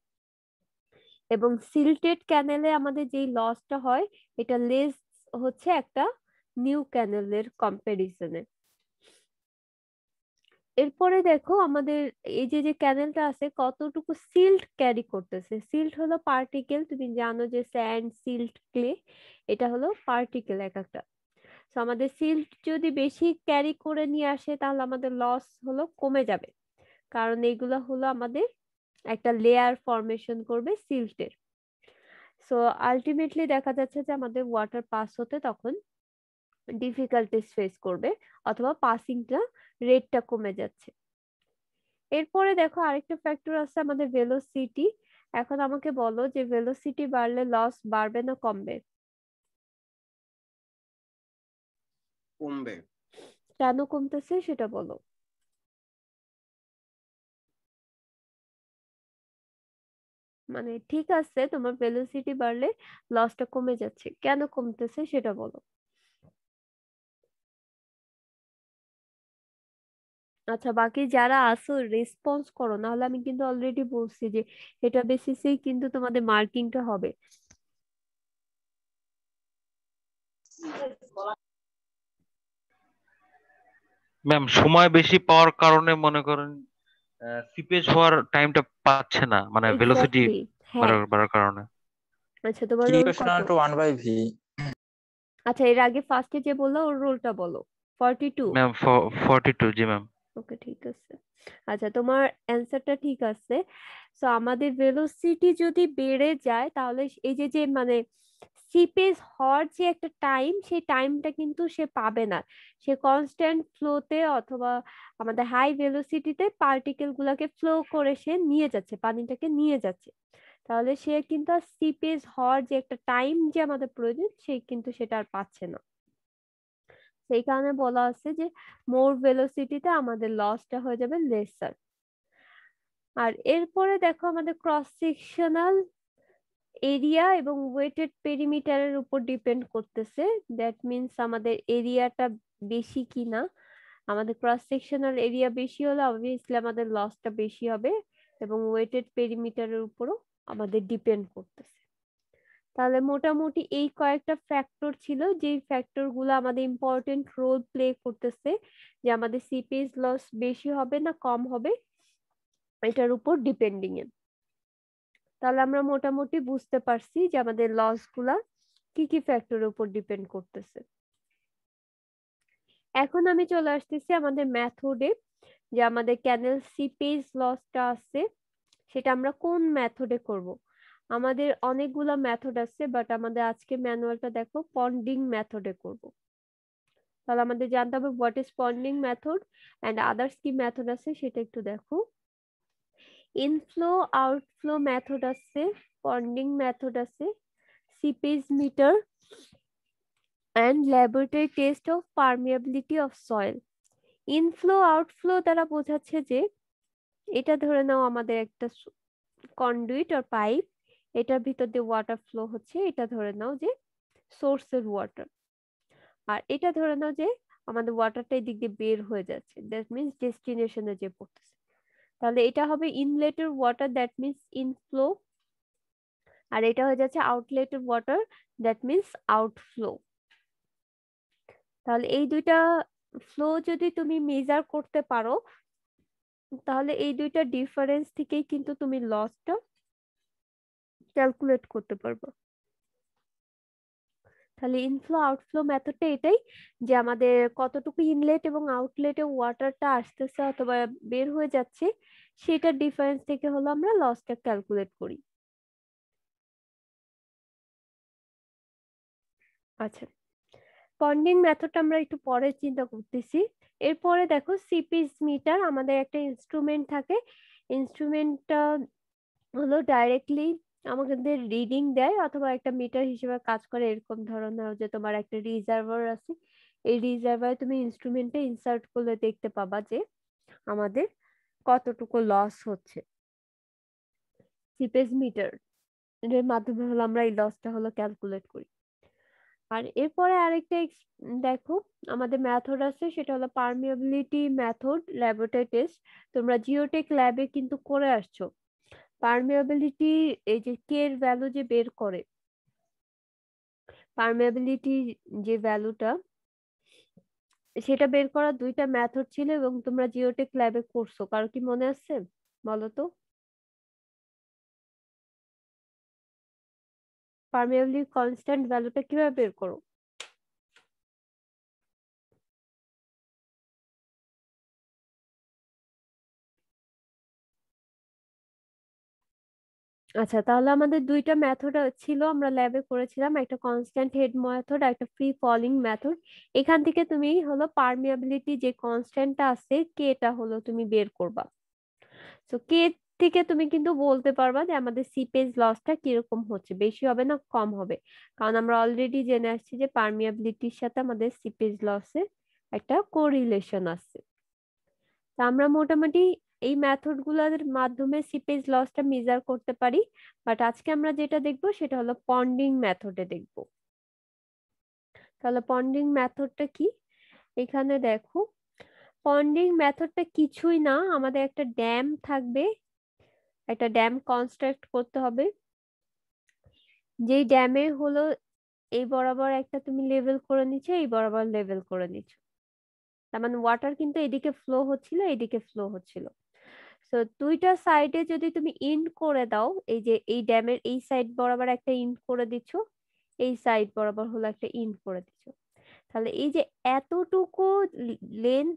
এবং সিল্টেড ক্যানেলে আমাদের যেই লসটা হয়, এটা লেস হচ্ছে একটা নিউ ক্যানেলের কম্পারিজনে। এরপরে দেখো আমাদের এই যে যে ক্যানেলটা আছে কতটুকু সিল্ট ক্যারি করতেছে। সিল্ট হলো পার্টিকেল, তুমি জানো যে স্যান্ড, সিল্ট, ক্লে, এটা হলো পার্টিকেল এক একটা। তো আমাদের সিল্ট যদি বেশি ক্যারি করে নিয়ে আসে, তাহলে আমাদের লস হলো কমে যাবে, কারণ এগুলো হলো আমাদের একটা লেয়ার ফরমেশন করবে সিল্টের। সো আলটিমেটলি দেখা যাচ্ছে যে আমাদের ওয়াটার পাস হতে তখন ডিফিকাল্টিস ফেস করবে, অথবা পাসিংটা রেটটা কমে যাচ্ছে। এরপরে দেখো আরেকটা ফ্যাক্টর আছে আমাদের ভেলোসিটি। এখন আমাকে বলো যে ভেলোসিটি বাড়লে লস বাড়বে না কমবে? কমবে। কেন কমতেছে সেটা বলো। মানে ঠিক আছে, তোমার ভেলোসিটি বাড়লে লসটা কমে যাচ্ছে, কেন কমতেছে সেটা বলো। আচ্ছা, বাকি যারা আসো রেসপন্স করো, নাহলে আমি কিন্তু অলরেডি বলছি যে এটা বেসিসেই কিন্তু তোমাদের মার্কিংটা হবে। ম্যাম সময় বেশি পাওয়ার কারণে মনে করেন সিপেজ হওয়ার টাইমটা পাচ্ছে না, মানে ভেলোসিটি এক্স্যাক্টলি, হ্যাঁ। বাড়ার কারণে। আচ্ছা, তোমার কি রোল কত? Equal to 1/v। আচ্ছা, এর আগে ফার্স্টে যে বললো ওর রোলটা বলো। 42। ম্যাম 42, জি ম্যাম। ওকে, ঠিক আছে। আচ্ছা, তোমার অ্যান্সারটা ঠিক আছে। সো আমাদের ভেলোসিটি যদি বেড়ে যায়, তাহলে এই যে যে মানে সিপেজ হওয়ার যে একটা টাইম, সেই টাইমটা কিন্তু সে পাবে না। সে কনস্ট্যান্ট ফ্লোতে অথবা আমাদের হাই ভেলোসিটিতে পার্টিকেল গুলাকে ফ্লো করে সে নিয়ে যাচ্ছে, পানিটাকে নিয়ে যাচ্ছে। তাহলে সে কিন্তু আর সিপেজ হওয়ার যে একটা টাইম যে আমাদের প্রয়োজন, সে কিন্তু সেটা আর পাচ্ছে না। সেই কারণে বলা আছে যে মোর ভেলোসিটিতে আমাদের লসটা হয়ে যাবে লেসার। আর এরপরে দেখো আমাদের ক্রস সেকশনাল এরিয়া এবং ওয়েটেড পেরিমিটারের উপর ডিপেন্ড করতেছে। দ্যাট মিনস আমাদের এরিয়াটা বেশি কিনা। আমাদের ক্রস সেকশনাল এরিয়া বেশি হলে অবভিয়াসলি আমাদের লসটা বেশি হবে, এবং ওয়েটেড পেরিমিটারের উপরও আমাদের ডিপেন্ড করতেছে। তাহলে মোটামুটি এই কয়েকটা ফ্যাক্টর ছিল, যে ফ্যাক্টর গুলো আমাদের ইম্পর্টেন্ট রোল প্লে করতেছে যে আমাদের সিপিএস লস বেশি হবে না কম হবে, এটার উপর ডিপেন্ডিং এ। তাহলে আমরা মোটামুটি বুঝতে পারছি যে আমাদের লস গুলা কি কি ফ্যাক্টরের উপর ডিপেন্ড করতেছে। এখন আমি চলে আসতেছি আমাদের মেথডে, যে আমাদের ক্যানেল সিপেজ লসটা আছে সেটা আমরা কোন মেথডে করব। আমাদের অনেকগুলা মেথড আছে, বাট আমাদের আজকে ম্যানুয়ালটা দেখো পন্ডিং মেথডে করব। তাহলে আমাদের জানতে হবে what is ponding method and others কি মেথড আছে সেটা একটু দেখো। ইনফ্লো আউটফ্লো মেথড আছে, পন্ডিং মেথড আছে, seepage meter and laboratory test of permeability of soil. Inflow outflow দ্বারা বোঝাচ্ছে যে এটা ধরে নাও আমাদের একটা কন্ডুইট আর পাইপ, এটার ভিতর দিয়ে ওয়াটার ফ্লো হচ্ছে, এটা ধরে নাও যে সোর্সের ওয়াটার। আর এটা ধরে নাও যে আমাদের ওয়াটারটা এই দিক দিয়ে বের হয়ে যাচ্ছে, দ্যাট মিনস ডেস্টিনেশনে যে পড়তেছে। তাহলে এটা হবে ইনলেটের ওয়াটার, দ্যাট মিনস ইনফ্লো। আর এটা হয়ে যাচ্ছে আউটলেটের ওয়াটার, দ্যাট মিনস আউটফ্লো। তাহলে এই দুইটা ফ্লো যদি তুমি মেজার করতে পারো, তাহলে এই দুইটা ডিফারেন্স থেকেই কিন্তু তুমি লসটা ক্যালকুলেট করতে পারবে। তাহলে ইনফ্লো আউটফ্লো মেথডটা এটাই, যে আমাদের কতটুকু ইনলেট এবং আউটলেটে ওয়াটারটা আসতেছে অথবা বের হয়ে যাচ্ছে, সেটার ডিফারেন্স থেকে হলো আমরা লসটা ক্যালকুলেট করি। আচ্ছা, পন্ডিং মেথডটা আমরা একটু পরে চিন্তা করতেছি। এরপরে দেখো সিপিস মিটার, আমাদের একটা ইনস্ট্রুমেন্ট থাকে, ইনস্ট্রুমেন্টটা হলো ডাইরেক্টলি আমাদের রিডিং দেয় অথবা একটা মিটার হিসেবে কাজ করে। এরকম ধরনের যে তোমার একটা রিজার্ভার আছে, এই রিজার্ভার তুমি ইনস্ট্রুমেন্টে ইনসার্ট করলে দেখতে পাবা যে আমাদের কতটুকু লস হচ্ছে। সিপেজ মিটার এর মাধ্যমে হলো আমরা এই লসটা হলো ক্যালকুলেট করি। আর এরপরে আরেকটা দেখো আমাদের মেথড আছে, সেটা হলো পারমিয়াবিলিটি মেথড ল্যাবরেটরি টেস্ট। তোমরা জিওটেক ল্যাবে কিন্তু করে আসছো। পারমিয়াবিলিটি এই যে কে এর ভ্যালু যে বের করে, পারমিয়াবিলিটি যে ভ্যালুটা, সেটা বের করার দুইটা মেথড ছিল এবং তোমরা জিওটেক ল্যাবে করছো, কারো কি মনে আছে বলো তো? পারমিয়াবিলিটি কনস্ট্যান্ট ভ্যালুটা কিভাবে বের করো? আচ্ছা, তাহলে আমাদের দুইটা মেথড ছিল, আমরা ল্যাবে করেছিলাম, একটা কনস্ট্যান্ট হেড মেথড আর একটা ফ্রি ফলিং মেথড। এখান থেকে তুমি হলো পারমিয়াবিলিটি যে কনস্ট্যান্টটা আছে কেটা হলো তুমি বের করবা। তো কে থেকে তুমি কিন্তু বলতে পারবা যে আমাদের সিপেজ লসটা কিরকম হচ্ছে, বেশি হবে না কম হবে, কারণ আমরা অলরেডি জেনে আসছি যে পারমিয়াবিলিটির সাথে আমাদের সিপেজ লসের একটা কোরিলেশন আছে। তা আমরা মোটামুটি এই মেথড গুলোর মাধ্যমে সিপেজ লসটা মেজার করতে পারি। বাট আজকে আমরা যেটা দেখবো সেটা হলো পন্ডিং মেথডে দেখবো। তাহলে পন্ডিং মেথডটা কি? এখানে দেখো, পন্ডিং মেথডটা কিছুই না, আমাদের একটা ড্যাম থাকবে, একটা ড্যাম কনস্ট্রাক্ট করতে হবে। যেই ড্যামে হলো এই বরাবর একটা তুমি লেভেল করে নিচ্ছ, এই বরাবর লেভেল করে নিচ্ছ, তার মানে ওয়াটার কিন্তু এদিকে ফ্লো হচ্ছিল, এদিকে ফ্লো হচ্ছিল। তো দুইটা সাইডে যদি তুমি ইন্ড করে দাও, এই যে এই ড্যামের এই সাইড বরাবর একটা ইন্ড করে দিচ্ছ, এই সাইড বরাবর হলো একটা ইন্ড করে দিচ্ছ, তাহলে এই যে এতটুকু লেন্থ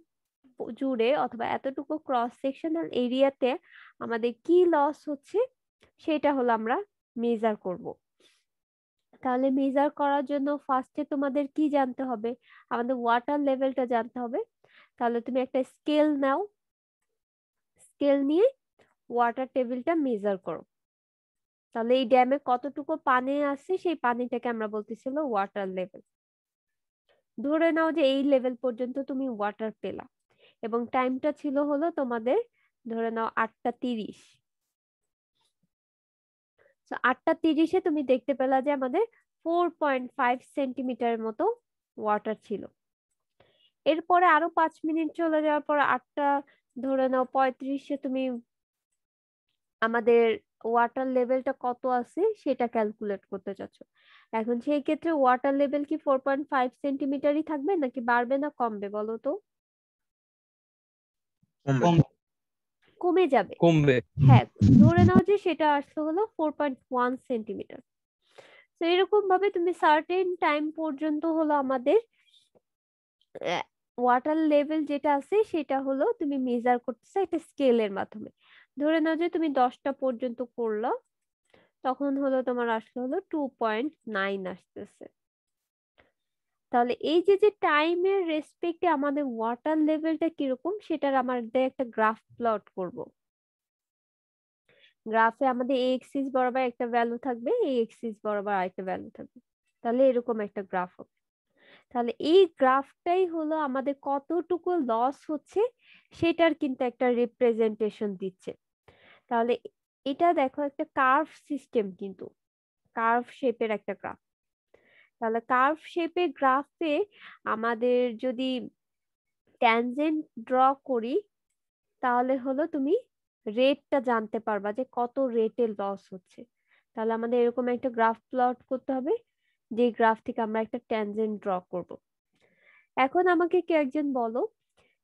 জুড়ে অথবা এতটুকু ক্রস সেকশনাল এরিয়াতে আমাদের কি লস হচ্ছে সেটা হলো আমরা মেজার করব। তাহলে মেজার করার জন্য ফার্স্টে তোমাদের কি জানতে হবে? আমাদের ওয়াটার লেভেলটা জানতে হবে। তাহলে তুমি একটা স্কেল নাও, স্কেল নিয়ে ওয়াটার টেবিলটা মেজার করো। তাহলে এই ড্যামে কতটুকু পানি আছে সেই পানিটাকে আমরা বলতেছিল ওয়াটার লেভেল। ধরে নাও যে এই লেভেল পর্যন্ত তুমি ওয়াটার পেলা এবং টাইমটা ছিল হলো তোমাদের ধরে নাও 8:30। 8:30-এ তুমি দেখতে পেলা যে আমাদের 4.5 সেন্টিমিটারের মতো ওয়াটার ছিল। এরপরে আরো 5 মিনিট চলে যাওয়ার পর 8:35-এ তুমি আমাদের ওয়াটার লেভেলটা কত আছে সেটা ক্যালকুলেট করতে চাচ্ছ। এখন সেই ক্ষেত্রে ওয়াটার লেভেল কি 4.5 সেন্টিমিটারই থাকবে নাকি বাড়বে না কমবে বলো তো? কমবে। কমে যাবে। কমবে। হ্যাঁ, ধরে নাও যে সেটা আসলে হলো 4.1 সেন্টিমিটার। তো এরকম ভাবে তুমি সার্টেন টাইম পর্যন্ত হলো আমাদের ওয়াটার লেভেল যেটা আছে সেটা হলো তুমি মেজার করতেছো একটা স্কেলের মাধ্যমে। ধরে নাও যে তুমি 10টা পর্যন্ত করলো, তখন হলো তোমার আসলে হলো 2.9 আসতেছে। তাহলে এই যে যে টাইমের রেসপেক্টে আমাদের ওয়াটার লেভেলটা কিরকম সেটার আমাদের একটা গ্রাফ প্লট করব। গ্রাফে আমাদের এই এক্সিস বরাবর একটা ভ্যালু থাকবে, এই এক্সিস বরাবর আরেকটা ভ্যালু থাকবে, তাহলে এরকম একটা গ্রাফ হবে। তাহলে এই গ্রাফটাই হলো আমাদের কতটুকু লস হচ্ছে সেটার কিন্তু একটা রিপ্রেজেন্টেশন দিচ্ছে। তাহলে এটা দেখো একটা কার্ভ সিস্টেম, কিন্তু কার্ভ শেপের একটা গ্রাফ। তাহলে কার্ভ শেপের গ্রাফে আমাদের যদি ট্যানজেন্ট ড্র করি তাহলে হলো তুমি রেটটা জানতে পারবা যে কত রেটে লস হচ্ছে। তাহলে আমাদের এরকম একটা গ্রাফ প্লট করতে হবে, যে গ্রাফ থেকে আমরা একটা ট্যানজেন্ট ড্র করব। এখন আমাকে কে একজন বলো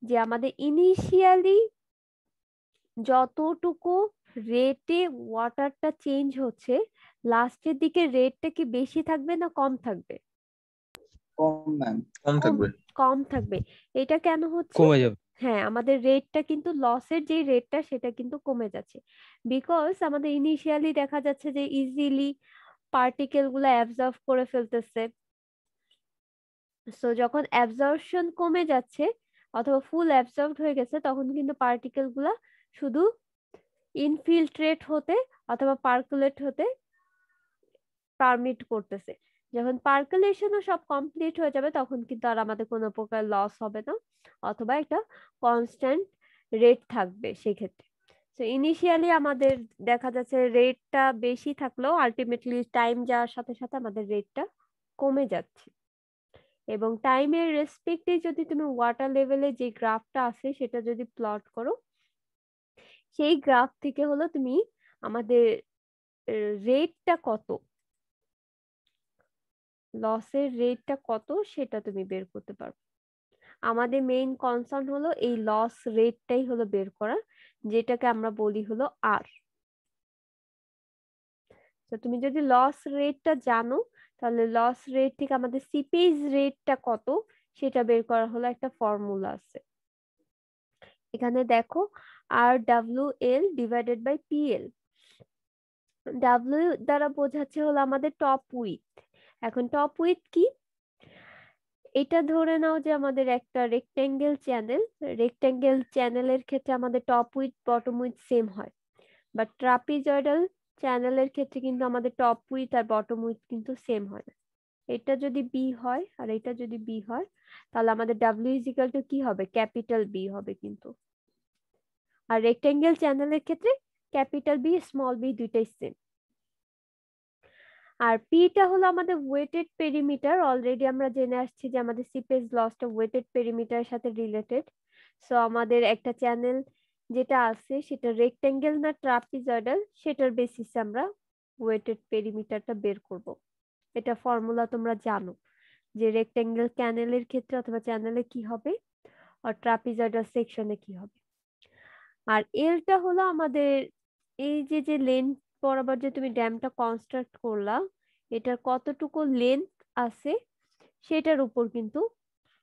যে আমাদের ইনিশিয়ালি যতটুকু রেটে ওয়াটারটা চেঞ্জ হচ্ছে, লাস্টের দিকে রেটটা কি বেশি থাকবে না কম থাকবে? কম ম্যাম। কম থাকবে। কম থাকবে। এটা কেন হচ্ছে? কমে যাবে। হ্যাঁ, আমাদের রেটটা কিন্তু লসের যে রেটটা সেটা কিন্তু কমে যাচ্ছে, বিকজ আমাদের ইনিশিয়ালি দেখা যাচ্ছে যে ইজিলি পার্টিকেল গুলা অ্যাবজর্ব করে ফেলতেছে। সো যখন অ্যাবজর্পশন কমে যাচ্ছে অথবা ফুল অ্যাবজর্বড হয়ে গেছে, তখন কিন্তু পার্টিকেল গুলা শুধু ইনফিল্ট্রেট হতে অথবা পার্কুলেট হতে পারমিট করতেছে। যখন পার্কুলেশনও সব কমপ্লিট হয়ে যাবে, তখন কিন্তু আর আমাদের কোনো প্রকার লস হবে না, অথবা একটা কনস্ট্যান্ট রেট থাকবে সেক্ষেত্রে। তো ইনিশিয়ালি আমাদের দেখা যাচ্ছে রেটটা বেশি থাকলেও আলটিমেটলি টাইম যাওয়ার সাথে সাথে আমাদের রেটটা কমে যাচ্ছে। এবং টাইমের রেসপেক্টে যদি তুমি ওয়াটার লেভেলে যে গ্রাফটা আছে সেটা যদি প্লট করো, সেই গ্রাফ থেকে হলো তুমি আমাদের রেটটা কত, লসের রেটটা কত সেটা তুমি বের করতে পারবে। আমাদের মেইন কনসার্ন হলো এই লস রেটটাই হলো বের করা, যেটাকে আমরা বলি হলো আর। তো তুমি যদি লস রেটটা জানো, তাহলে লস রেট থেকে আমাদের সিপেজ রেটটা কত সেটা বের করা হলো একটা ফর্মুলা আছে। এখানে দেখো RWL divided by PL। W দ্বারা বোঝাচ্ছে হলো আমাদের টপ উইথ। এখন টপ উইথ কি? এটা ধরে নাও যে আমাদের একটা রেক্টেঙ্গেল চ্যানেলের ক্ষেত্রে আমাদের top width bottom width same হয়, বাট ট্রাপিজয়েডাল চ্যানেলের ক্ষেত্রে কিন্তু আমাদের টপ উইথ আর বটম উইথ কিন্তু সেম হয় না। এটা যদি বি হয় আর এটা যদি বি হয়, তাহলে আমাদের ডাব্লিউ ইজ ইকুয়াল টু কি হবে? ক্যাপিটাল বি হবে কিন্তু। আর রেক্টেঙ্গেল চ্যানেলের ক্ষেত্রে ক্যাপিটাল বি স্মল বি দুইটাই সেম। আর পিটা হলো আমাদের ওয়েটেড পেরিমিটার। অলরেডি আমরা জেনে আসছি যে আমাদের সিপেজ লসটা ওয়েটেড পেরিমিটারের সাথে রিলেটেড। সো আমাদের একটা চ্যানেল যেটা আছে সেটা রেক্টেঙ্গেল না ট্রাপিজয়েডাল, সেটার বেসিসে আমরা ওয়েটেড পেরিমিটারটা বের করব। এটা ফর্মুলা তোমরা জানো যে রেক্টেঙ্গেল ক্যানেলের ক্ষেত্রে অথবা চ্যানেলে কি হবে আর ট্রাপিজয়েডাল সেকশনে কি হবে। আর এলটা হলো আমাদের এই যে লেন্থ বরাবর যে তুমি ড্যামটা কনস্ট্রাক্ট করলা, এটার কতটুকু লেন্থ আছে সেটার উপর কিন্তু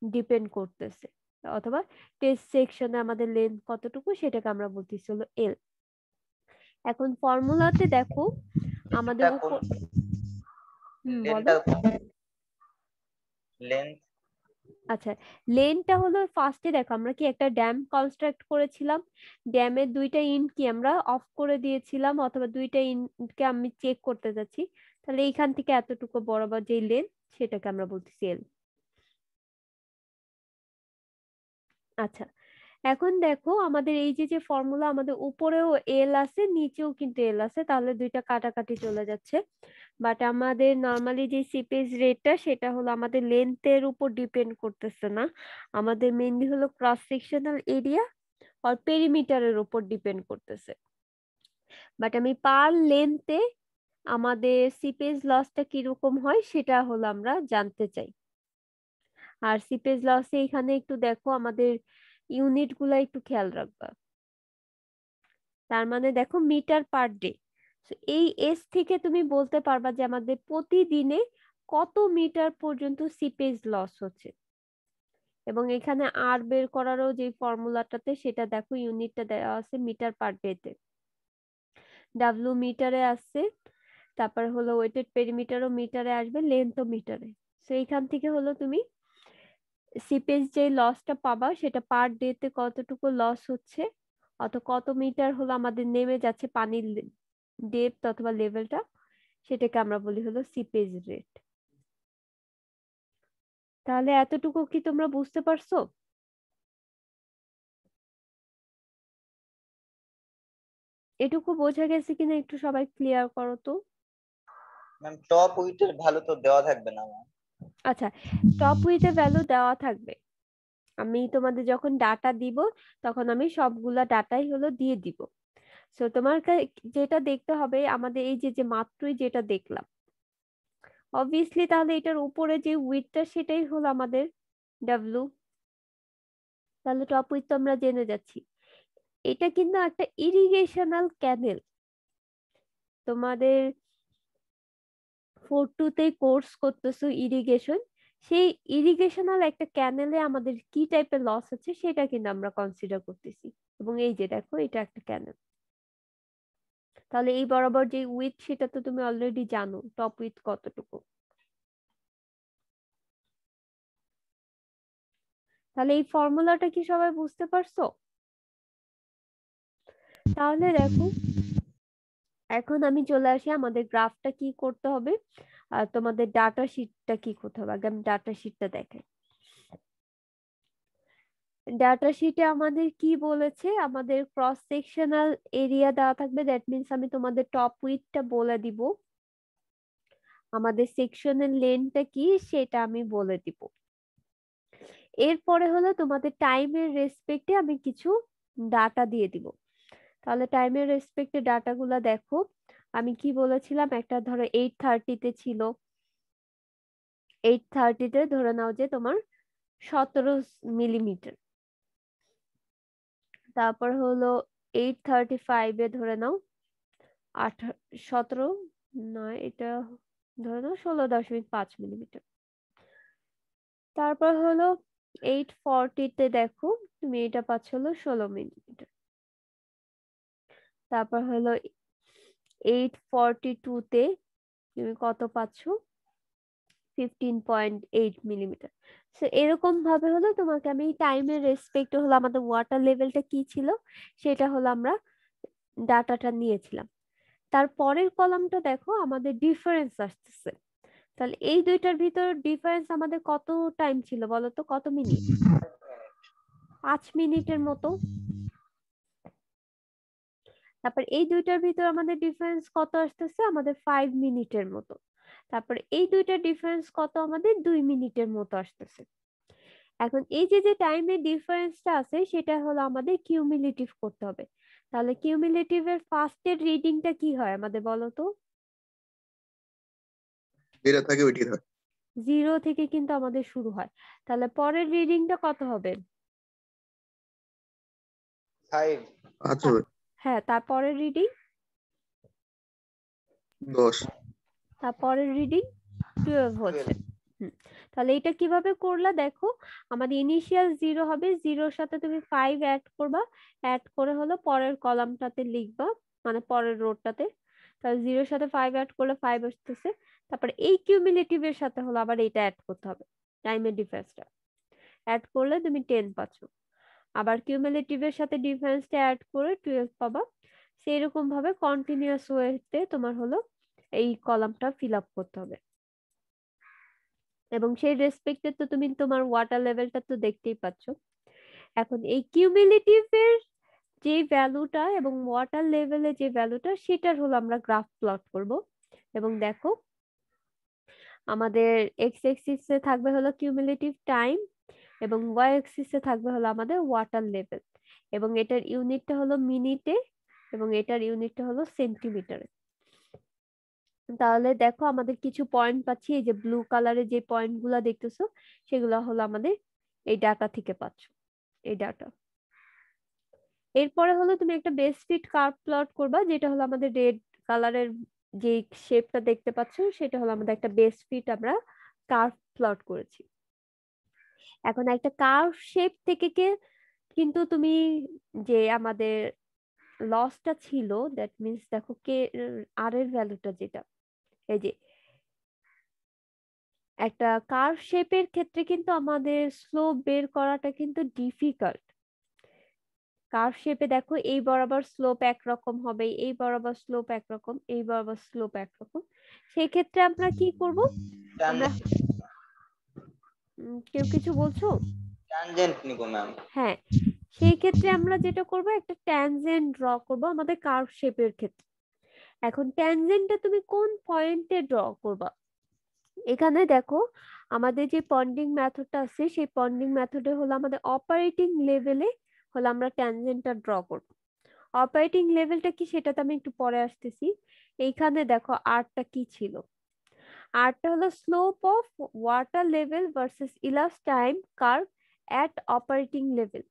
ডিপেন্ড করতেছে, অথবা টেস্ট সেকশনে আমাদের লেন্থ কতটুকু সেটাকে আমরা বলতেছি হলো এল। এখন ফর্মুলাতে দেখো আমাদের উপর বলো। লেন্থ আচ্ছা, লেনটা হলো ফার্স্টে দেখো আমরা কি একটা ড্যাম কনস্ট্রাক্ট করেছিলাম, ড্যামের দুইটা ইন্ট কি আমরা অফ করে দিয়েছিলাম, অথবা দুইটা ইন্টকে আমি চেক করতে যাচ্ছি, তাহলে এইখান থেকে এতটুকু বরাবর যে লেন সেটাকে আমরা বলতেছি এল। আচ্ছা, এখন দেখো আমাদের এই যে ফর্মুলা, আমাদের উপরেও এল আছে নিচেও কিন্তু এল আছে, তাহলে দুইটা কাটাকাটি চলে যাচ্ছে। বাট আমাদের নর্মালি যে সিপেজ রেটটা সেটা হলো আমাদের লেন্থের উপর ডিপেন্ড করতেছে না, আমাদের মেইনলি হলো ক্রস সেকশনাল এরিয়া আর পেরিমিটারের উপর ডিপেন্ড করতেছে। বাট আমি পার লেন্থে আমাদের সিপেজ লসটা কিরকম হয় সেটা হলো আমরা জানতে চাই। আর সিপেজ লসে এখানে একটু দেখো আমাদের ইউনিট গুলা একটু খেয়াল রাখবা। তার মানে দেখো মিটার পার ডে, এই এস থেকে তুমি বলতে পারবা যে আমাদের প্রতিদিনে কত মিটার পর্যন্ত সিপেজ লস হচ্ছে। এবং এখানে আর বের করারও যে ফর্মুলাটাতে সেটা দেখো ইউনিটটা দেওয়া আছে মিটার পার ডে তে, ডাব্লিউ মিটারে আসছে, তারপর হলো ওয়েটেড পেরিমিটারও মিটারে আসবে, লেন্থও মিটারে। সো এইখান থেকে হলো তুমি সিপেজ যে লসটা পাবা সেটা পার ডে তে কতটুকু লস হচ্ছে, অথবা কত মিটার হলো আমাদের নেমে যাচ্ছে পানির ডেপথ অথবা লেভেলটা, সেটাকে আমরা বলি হলো সিপেজ রেট। তাহলে এতটুকু কি তোমরা বুঝতে পারছো? এটুকু বোঝা গেছে কিনা একটু সবাই ক্লিয়ার করো তো। ম্যাম টপ উইথের ভ্যালু তো দেওয়া থাকবে না ম্যাম? আচ্ছা, টপ উইথের ভ্যালু দেওয়া থাকবে। আমি তোমাদের যখন ডাটা দিব তখন আমি সবগুলা ডাটাই হলো দিয়ে দিব। সো তোমার যেটা দেখতে হবে আমাদের এই যে মাত্রই যেটা দেখলাম, অবভিয়াসলি তাহলে এটার উপরে যে উইথটা সেটাই হলো আমাদের ডাব্লু। তাহলে টপ উইথ তো আমরা জেনে যাচ্ছি। এটা কিন্তু একটা ইরিগেশনাল ক্যানেল। তোমাদের 4-2 কোর্স করতেছো ইরিগেশন, সেই ইরিগেশনাল একটা ক্যানেলে আমাদের কি টাইপের লস আছে সেটা কিন্তু আমরা কনসিডার করতেছি। এবং এই যে দেখো এটা একটা ক্যানেল, তাহলে এই বরাবর যে উইথ সেটা তো তুমি অলরেডি জানো, টপ উইথ কতটুকু। তাহলে এই ফর্মুলাটা কি সবাই বুঝতে পারছো? তাহলে দেখো এখন আমি চলে আসি আমাদের গ্রাফটা কি করতে হবে আর তোমাদের ডাটা শিটটা কি করতে হবে। আগে আমি ডাটা শিটটা দেখাই। ডাটা শিটে আমাদের কি বলেছে, আমাদের ক্রস সেকশনাল এরিয়া দেওয়া থাকবে, দ্যাট মিনস আমি তোমাদের টপ উইথটা বলে দিব, আমাদের সেকশনের লেন্থটা কি সেটা আমি বলে দিব। এরপরে হলো তোমাদের টাইমের রেসপেক্টে আমি কিছু ডাটা দিয়ে দিব। তাহলে টাইমের রেসপেক্টে ডাটাগুলা দেখো, আমি কি বলেছিলাম, একটা ধরো 8:30-তে ছিল, 8:30-তে ধরে নাও যে তোমার 17 মিলিমিটার। তারপর হলো 8:35-এ ধরে নাও 17 নয়, এটা ধরে নাও 16.5 মিলিমিটার। তারপর হলো 8:40-তে দেখো তুমি এটা পাচ্ছ হলো 16 মিলিমিটার। তারপর হলো 8:42-তে তুমি কত পাচ্ছ, 15.8 মিলিমিটার। সো এরকম ভাবে হলো তোমাকে আমি টাইমের রেসপেক্ট হলো আমাদের ওয়াটার লেভেলটা কি ছিল সেটা হলো আমরা ডাটাটা নিয়েছিলাম। তারপরের কলামটা দেখো আমাদের ডিফারেন্স আসতেছে। তাহলে এই দুইটার ভিতর ডিফারেন্স আমাদের কত টাইম ছিল বলো তো, কত মিনিট? 5 মিনিটের মতো। তারপর এই দুইটার ভিতর আমাদের ডিফারেন্স কত আসতেছে, আমাদের 5 মিনিটের মতো। তারপরে এই দুইটার ডিফারেন্স কত, আমাদের 2 মিনিটের মতো আসতেছে। এখন এই যে যে টাইমের ডিফারেন্সটা আছে সেটা হলো আমাদের কিউমুলেটিভ করতে হবে। তাহলে কিউমুলেটিভের ফার্স্টের রিডিংটা কি হয় আমাদের বলো তো? যেটা থাকে ওইটি থাকে। 0 থেকে কিন্তু আমাদের শুরু হয়। তাহলে পরের রিডিংটা কত হবে? 5 আচ্ছা হ্যাঁ, তারপরের রিডিং 10 তারপরের রিডিং 12 হচ্ছে। তাহলে এটা কিভাবে করলা দেখো, আমাদের ইনিশিয়াল 0 হবে, 0-র সাথে তুমি 5 অ্যাড করবা, অ্যাড করে হলো পরের কলামটাতে লিখবা, মানে পরের রোটাতে। তাহলে 0-র সাথে 5 অ্যাড করলে 5 আসতেছে। তারপরে এই কিউমুলেটিভ এর সাথে হলো আবার এটা অ্যাড করতে হবে, টাইমের ডিফারেন্সটা অ্যাড করলে তুমি 10 পাচ্ছ। আবার কিউমুলেটিভ এর সাথে ডিফারেন্সটা অ্যাড করে 12 পাবা। সেরকম ভাবে কন্টিনিউয়াস ওয়েতে তোমার হলো এই কলামটা ফিল আপ করতে হবে। এবং সেই রেসপেক্টে তো তুমি তোমার ওয়াটার লেভেলটা তো দেখতেই পাচ্ছ। এখন এই কিউমুলেটিভ এর যে ভ্যালুটা এবং ওয়াটার লেভেলে যে ভ্যালুটা সেটার হলো আমরা গ্রাফ প্লট করব। এবং দেখো আমাদের এক্স এক্সিসে থাকবে হলো কিউমুলেটিভ টাইম এবং ওয়াই এক্সিসে থাকবে হলো আমাদের ওয়াটার লেভেল, এবং এটার ইউনিটটা হলো মিনিটে এবং এটার ইউনিটটা হলো সেন্টিমিটারে। তাহলে দেখো আমাদের কিছু পয়েন্ট পাচ্ছি, এই যে ব্লু কালারের যে পয়েন্ট গুলা দেখতেছো সেগুলো হলো আমাদের এই ডাটা থেকে পাচ্ছ, এই ডাটা। এরপরে হলো তুমি একটা বেস ফিট কার্ভ প্লট করবা, যেটা হলো আমাদের রেড কালারের যে শেপটা দেখতে পাচ্ছ সেটা হলো আমাদের একটা বেস ফিট আমরা কার্ভ প্লট করেছি। এখন একটা কার্ভ শেপ থেকে কিন্তু তুমি যে আমাদের লসটা ছিল, দ্যাট মিন্স দেখো কে আর এর ভ্যালুটা যেটা, এই যে একটা কার্ভ শেপের ক্ষেত্রে কিন্তু আমাদের স্লোপ বের করাটা কিন্তু ডিফিকাল্ট। কার্ভ শেপে দেখো এই বরাবর স্লোপ একরকম হবে, এই বরাবর স্লোপ একরকম, এই বরাবর স্লোপ একরকম। সেই ক্ষেত্রে আমরা কি করব, আমরা কেউ কিছু বলছো? ট্যানজেন্ট নিব ম্যাম। হ্যাঁ, সেই ক্ষেত্রে আমরা যেটা করব একটা ট্যানজেন্ট ড্র করব আমাদের কার্ভ শেপের ক্ষেত্রে। এখন ট্যানজেন্টটা তুমি কোন পয়েন্টে ড্র করবা? এখানে দেখো আমাদের যে পন্ডিং মেথডটা আছে সেই পন্ডিং মেথডে হলো আমাদের অপারেটিং লেভেলে হলো আমরা ট্যানজেন্টটা ড্র করব। অপারেটিং লেভেলটা কি সেটা তো আমি একটু পরে আসতেছি। এইখানে দেখো আরটা কি ছিল, আরটা হলো slope of water level versus ইলাস্টাইন কার্ভ অ্যাট অপারেটিং লেভেল।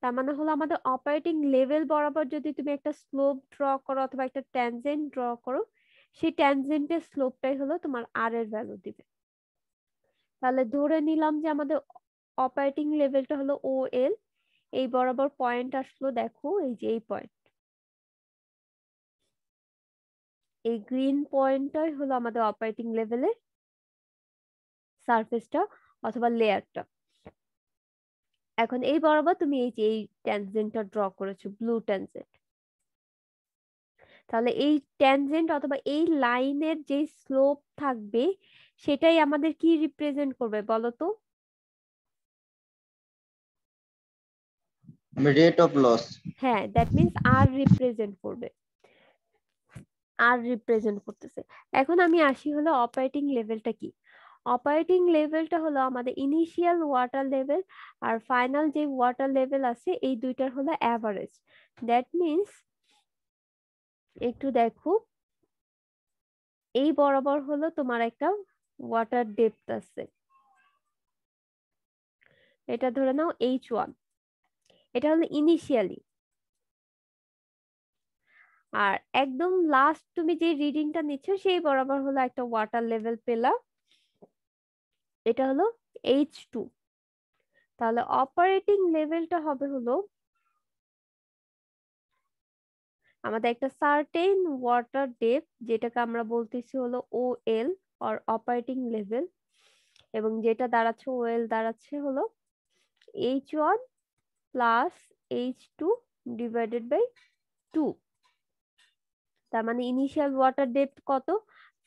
তার মানে হলো আমাদের অপারেটিং লেভেল বরাবর যদি তুমি একটা স্লোপ ড্র করো অথবা একটা ট্যানজেন্ট ড্র করো, সেই ট্যানজেন্টের স্লোপটাই হলো তোমার আর এর ভ্যালু দিবে। তাহলে ধরে নিলাম যে আমাদের অপারেটিং লেভেলটা হলো ও এল, এই বরাবর পয়েন্ট আসলো, দেখো এই যে এই পয়েন্ট, এই গ্রিন পয়েন্টটাই হলো আমাদের অপারেটিং লেভেলের সারফেসটা অথবা লেয়ারটা। এখন এই বরাবর তুমি এই যে এই ট্যানজেন্টটা ড্র করেছো, ব্লু ট্যানজেন্ট। তাহলে এই ট্যানজেন্ট অথবা এই লাইনের যে স্লোপ থাকবে সেটাই আমাদের কি রিপ্রেজেন্ট করবে বলো তো? Rate of loss. হ্যাঁ, দ্যাট মিন্স আর রিপ্রেজেন্ট করবে, আর রিপ্রেজেন্ট করতেছে। এখন আমি আসি হলো অপারেটিং লেভেলটা কি। অপারেটিং লেভেলটা হলো আমাদের ইনিশিয়াল ওয়াটার লেভেল আর ফাইনাল যে ওয়াটার লেভেল আছে এই দুইটার হলো অ্যাভারেজ। দ্যাট মিন্স একটু দেখো, এই বরাবর হলো তোমার একটা ওয়াটার ডেপথ আছে, এটা ধরে নাও H1, এটা হলো ইনিশিয়ালি। আর একদম লাস্ট তুমি যে রিডিংটা নিচ্ছ সেই বরাবর হলো একটা ওয়াটার লেভেল পেলা, এটা হলো H2। তাহলে অপারেটিং লেভেলটা হবে হলো আমাদের একটা সার্টেন ওয়াটার ডেপথ, যেটাকে আমরা বলতেছি হলো OL অর অপারেটিং লেভেল, এবং যেটা দাঁড়াচ্ছে OL দাঁড়াচ্ছে হলো H1 plus H2 divided by 2। তার মানে ইনিশিয়াল ওয়াটার ডেপথ কত,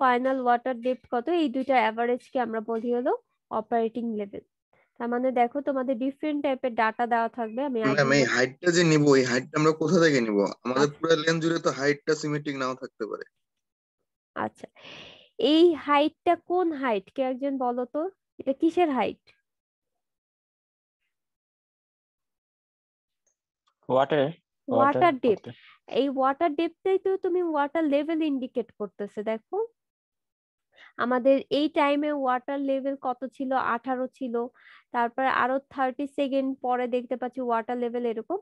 ফাইনাল ওয়াটার ডেপথ কত, এই দুইটা অ্যাভারেজকে আমরা বলি হলো অপারেটিং লেভেল। তার মানে দেখো তোমাদের ডিফারেন্ট টাইপের ডাটা দেওয়া থাকবে। আমি ম্যাম এই হাইটটা যে নিব, এই হাইটটা আমরা কোথা থেকে নিব? আমাদের আচ্ছা। পুরো লেন্থ জুড়ে তো হাইটটা সিমেট্রিক নাও থাকতে পারে। আচ্ছা, এই হাইটটা কোন হাইট, কে একজন বলো তো, এটা কিসের হাইট? Water depth. এই ওয়াটার ডেপথটাই তো তুমি ওয়াটার লেভেল ইন্ডিকেট করতেছে। দেখো আমাদের এই টাইমে ওয়াটার লেভেল কত ছিল, 18 ছিল, তারপরে আরো 30 সেকেন্ড পরে দেখতে পাচ্ছি ওয়াটার লেভেল এরকম।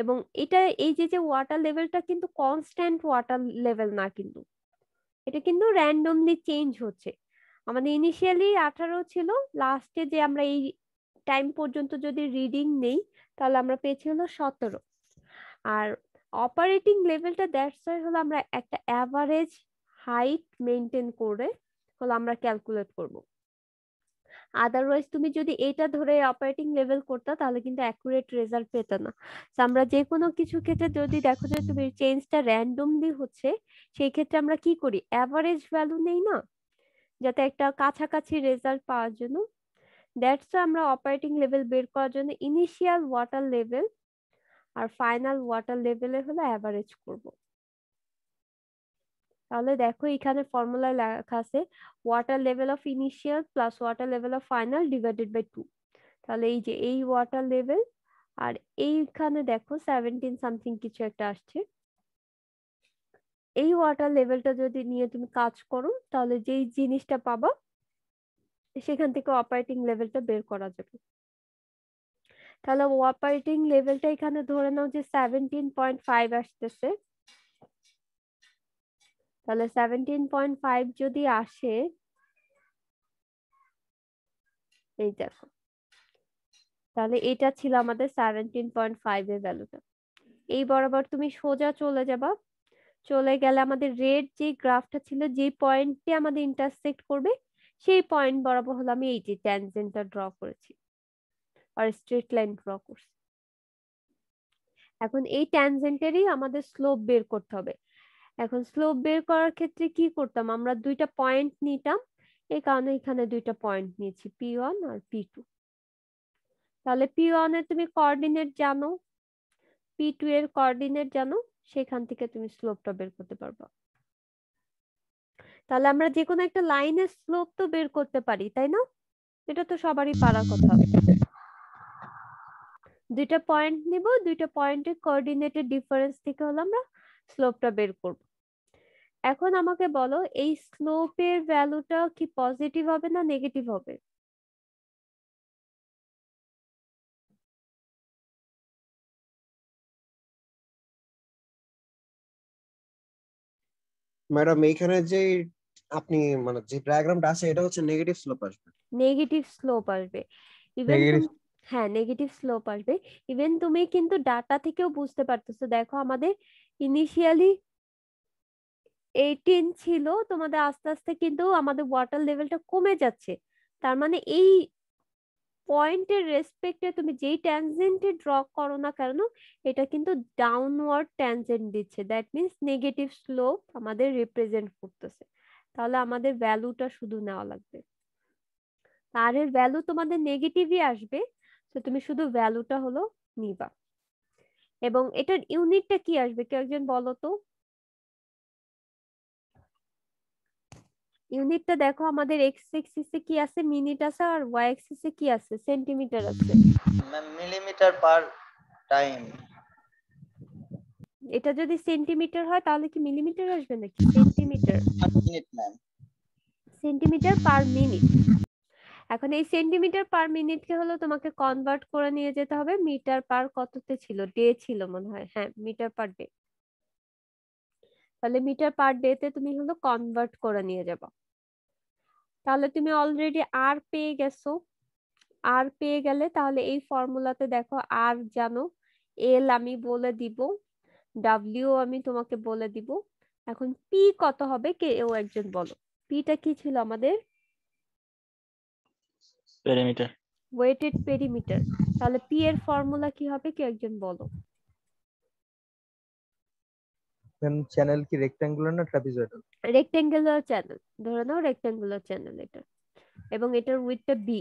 এবং এটা এই যে ওয়াটার লেভেলটা কিন্তু কনস্ট্যান্ট ওয়াটার লেভেল না, কিন্তু এটা কিন্তু র্যান্ডমলি চেঞ্জ হচ্ছে। আমাদের ইনিশিয়ালি 18 ছিল, লাস্টে যে আমরা এই টাইম পর্যন্ত যদি রিডিং নেই তাহলে আমরা পেয়েছি হলো 17। আর অপারেটিং লেভেলটা দ্যাটস ওয়াই হলো আমরা একটা অ্যাভারেজ হাইট মেনটেন করে হলো আমরা ক্যালকুলেট করব। আদারওয়াইজ তুমি যদি এটা ধরে অপারেটিং লেভেল করতে তাহলে কিন্তু অ্যাকুরেট রেজাল্ট পেতে না। তো আমরা যে কোনো কিছু ক্ষেত্রে যদি দেখো যে তুমি চেঞ্জটা র্যান্ডমলি হচ্ছে, সেই ক্ষেত্রে আমরা কি করি, অ্যাভারেজ ভ্যালু নেই না, যাতে একটা কাছাকাছি রেজাল্ট পাওয়ার জন্য। দ্যাটস আমরা অপারেটিং লেভেল বের করার জন্য ইনিশিয়াল ওয়াটার লেভেল আর ফাইনাল ওয়াটার লেভেলে হলো অ্যাভারেজ করব। তাহলে দেখো এখানে ফর্মুলায় লেখা আছে water level of initial plus water level of final divided by 2। তাহলে এই যে এই ওয়াটার লেভেল আর এইখানে দেখো 17 সামথিং কিছু একটা আসছে, এই ওয়াটার লেভেলটা যদি নিয়ে তুমি কাজ করো তাহলে যেই জিনিসটা পাবা সেখান থেকে অপারেটিং লেভেলটা বের করা যাবে। তাহলে অপারেটিং লেভেলটা এখানে ধরে নাও যে 17.5 আসতেছে। তাহলে 17.5 যদি আসে, এই দেখো, তাহলে এটা ছিল আমাদের 17.5 এর ভ্যালুটা। এই বরাবর তুমি সোজা চলে যাবা, চলে গেলে আমাদের রেড যে গ্রাফটা ছিল, যে পয়েন্টে আমাদের ইন্টারসেক্ট করবে সেই পয়েন্ট বরাবর হলো আমি এই যে ট্যানজেন্টটা ড্র করেছি আর স্ট্রেট লাইন ড্র করছি। এখন এই ট্যানজেন্টেরই আমাদের স্লোপ বের করতে হবে। এখন স্লোপ বের করার ক্ষেত্রে কি করতাম, আমরা দুইটা পয়েন্ট নিতাম, এই কারণে এখানে দুইটা পয়েন্ট নিয়েছি P1 আর P2। তাহলে P1 এর তুমি কোঅর্ডিনেট জানো, P2 এর কোঅর্ডিনেট জানো, সেখান থেকে তুমি স্লোপটা বের করতে পারবা। তাহলে আমরা যে কোনো একটা লাইনের স্লোপ তো বের করতে পারি, তাই না? এটা তো সবারই পারার কথা। দুইটা পয়েন্ট নিব, দুইটা পয়েন্টের কোঅর্ডিনেটের ডিফারেন্স থেকে হলো আমরা স্লোপটা বের করব। এখন আমাকে বলো এই স্লোপের ভ্যালুটা কি পজিটিভ হবে না নেগেটিভ হবে? ম্যাডাম এইখানে যে আপনি মানে যে ডায়াগ্রামটা আছে এটা হচ্ছে নেগেটিভ স্লোপ আসবে। নেগেটিভ স্লোপ আসবে। ইভেন হ্যাঁ নেগেটিভ স্লোপ আসবে। ইভেন তুমি কিন্তু ডাটা থেকেও বুঝতে পারতেছো, দেখো আমাদের ইনিশিয়ালি 18 ছিল, তোমাদের আস্তে আস্তে কিন্তু আমাদের ওয়াটার লেভেলটা কমে যাচ্ছে। তার মানে এই পয়েন্টের রেসপেক্টে তুমি যেই ট্যানজেন্টে ড্র করো না কেন, এটা কিন্তু ডাউনওয়ার্ড ট্যানজেন্ট দিচ্ছে। দ্যাট মিন্স নেগেটিভ স্লোপ আমাদের রিপ্রেজেন্ট করতেছে। তাহলে আমাদের ভ্যালুটা শুধু নেওয়া লাগবে, আর এর ভ্যালু তোমাদের নেগেটিভই আসবে, তো তুমি শুধু ভ্যালুটা হলো নিবা। এবং এটার ইউনিটটা কি আসবে কেউ একজন বলো তো? ইউনিটটা দেখো আমাদের এক্স এক্সিসে কি আছে, মিনিট আছে, আর ওয়াই এক্সিসে কি আছে, সেন্টিমিটার আছে। ম্যাম মিলিমিটার পার টাইম। এটা যদি সেন্টিমিটার হয় তাহলে কি মিলিমিটার আসবে নাকি? Centimetre, minute ma'am. Centimetre per minute. এখন এই সেন্টিমিটার পার মিনিটকে হলো তোমাকে কনভার্ট করে নিয়ে যেতে হবে মিটার পার কততে ছিল, ডে ছিল মনে হয়, হ্যাঁ মিটার পার ডে। তাহলে মিটার পার ডে তে তুমি হলো কনভার্ট করে নিয়ে যাবে। তাহলে তুমি অলরেডি আর পেয়ে গেছো। আর পেয়ে গেলে তাহলে এই ফর্মুলাতে দেখো আর জানো, এল আমি বলে দিব, ডাব্লিউ আমি তোমাকে বলে দিব। এখন পি কত হবে কেউ একজন বলো। পিটা কি ছিল আমাদের? পেরিমিটার। Wetted perimeter. তাহলে পি এর ফর্মুলা কি হবে কেউ একজন বলো। চ্যানেল কি রেক্ট্যাঙ্গুলার না ট্রাপিজয়েডাল? রেক্ট্যাঙ্গুলার চ্যানেল, ধরে নাও রেক্ট্যাঙ্গুলার চ্যানেল এটা, এবং এটার উইডথটা বি।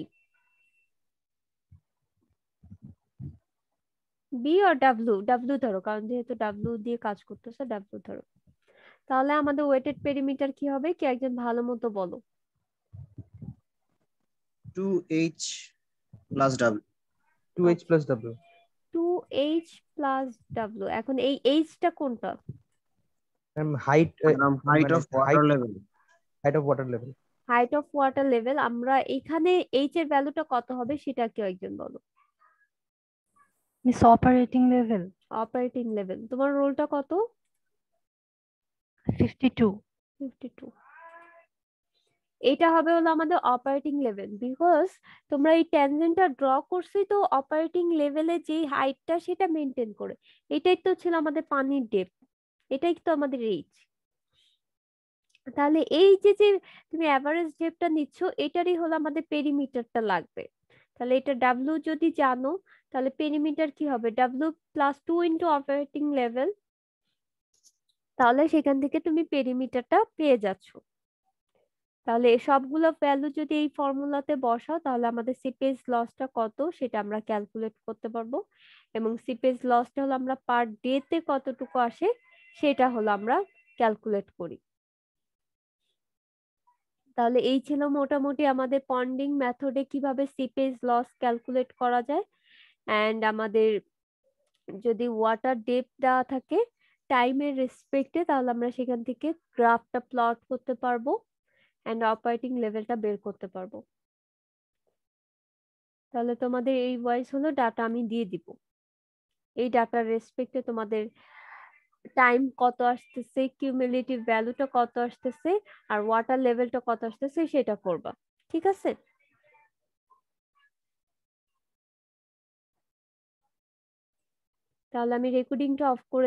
বি আর ডাব্লিউ, ডাব্লিউ ধরো কারণ যেহেতু ডাব্লিউ দিয়ে কাজ করতেছে, ডাব্লিউ ধরো। তাহলে আমাদের ওয়েটেড পেরিমিটার কি হবে কি একজন ভালো মতো বলো। 2h plus w। 2h plus w। 2h plus W. এখন এই এইচটা কোনটা? Height, height of water level. Height of water level. Height of water level. আমরা এখানে এইচ এর ভ্যালুটা কত হবে সেটা কেউ একজন বলো। Miss operating level. Operating level, তোমার রোলটা কত? 52। 52। এটা হবে হলো আমাদের অপারেটিং লেভেল, বিকজ তোমরা এই ট্যানজেন্টটা ড্র করছি তো অপারেটিং লেভেলে যে হাইটটা সেটা মেনটেন করে। এটাই তো ছিল আমাদের পানির ডেপথ, এটাই তো আমাদের এইচ। তাহলে এই যে যে তুমি এভারেজ ডেপথটা নিচ্ছ এটারই হলো আমাদের পেরিমিটারটা লাগবে। তাহলে এটা ডাব্লিউ যদি জানো তাহলে পেরিমিটার কি হবে, W plus 2 into operating level. তাহলে সেখান থেকে তুমি পেরিমিটারটা পেয়ে যাচ্ছ। তাহলে সবগুলো ভ্যালু যদি এই ফর্মুলাতে বসাও তাহলে আমাদের সিপেজ লসটা কত সেটা আমরা ক্যালকুলেট করতে পারবো, এবং সিপেজ লসটা হলো আমরা পার ডে তে কতটুকু আসে সেটা হলো আমরা ক্যালকুলেট করি। তাহলে এই ছিল মোটামুটি আমাদের পন্ডিং মেথডে কিভাবে সিপেজ লস ক্যালকুলেট করা যায়। এন্ড আমাদের যদি ওয়াটার ডেপথ দেওয়া থাকে টাইমের রেসপেক্টে তাহলে আমরা সেখান থেকে গ্রাফটা প্লট করতে পারবো এন্ড অপারেটিং লেভেলটা বের করতে পারবো। তাহলে তোমাদের এই ভয়েস হলো ডাটা আমি দিয়ে দিব, এই ডাটার রেসপেক্টে তোমাদের টাইম কত আসতেছে, কিউমুলেটিভ ভ্যালুটা কত আসতেছে, আর ওয়াটার লেভেলটা কত আসতেছে সেটা করবা। ঠিক আছে? তাহলে আমি রেকর্ডিংটা অফ করে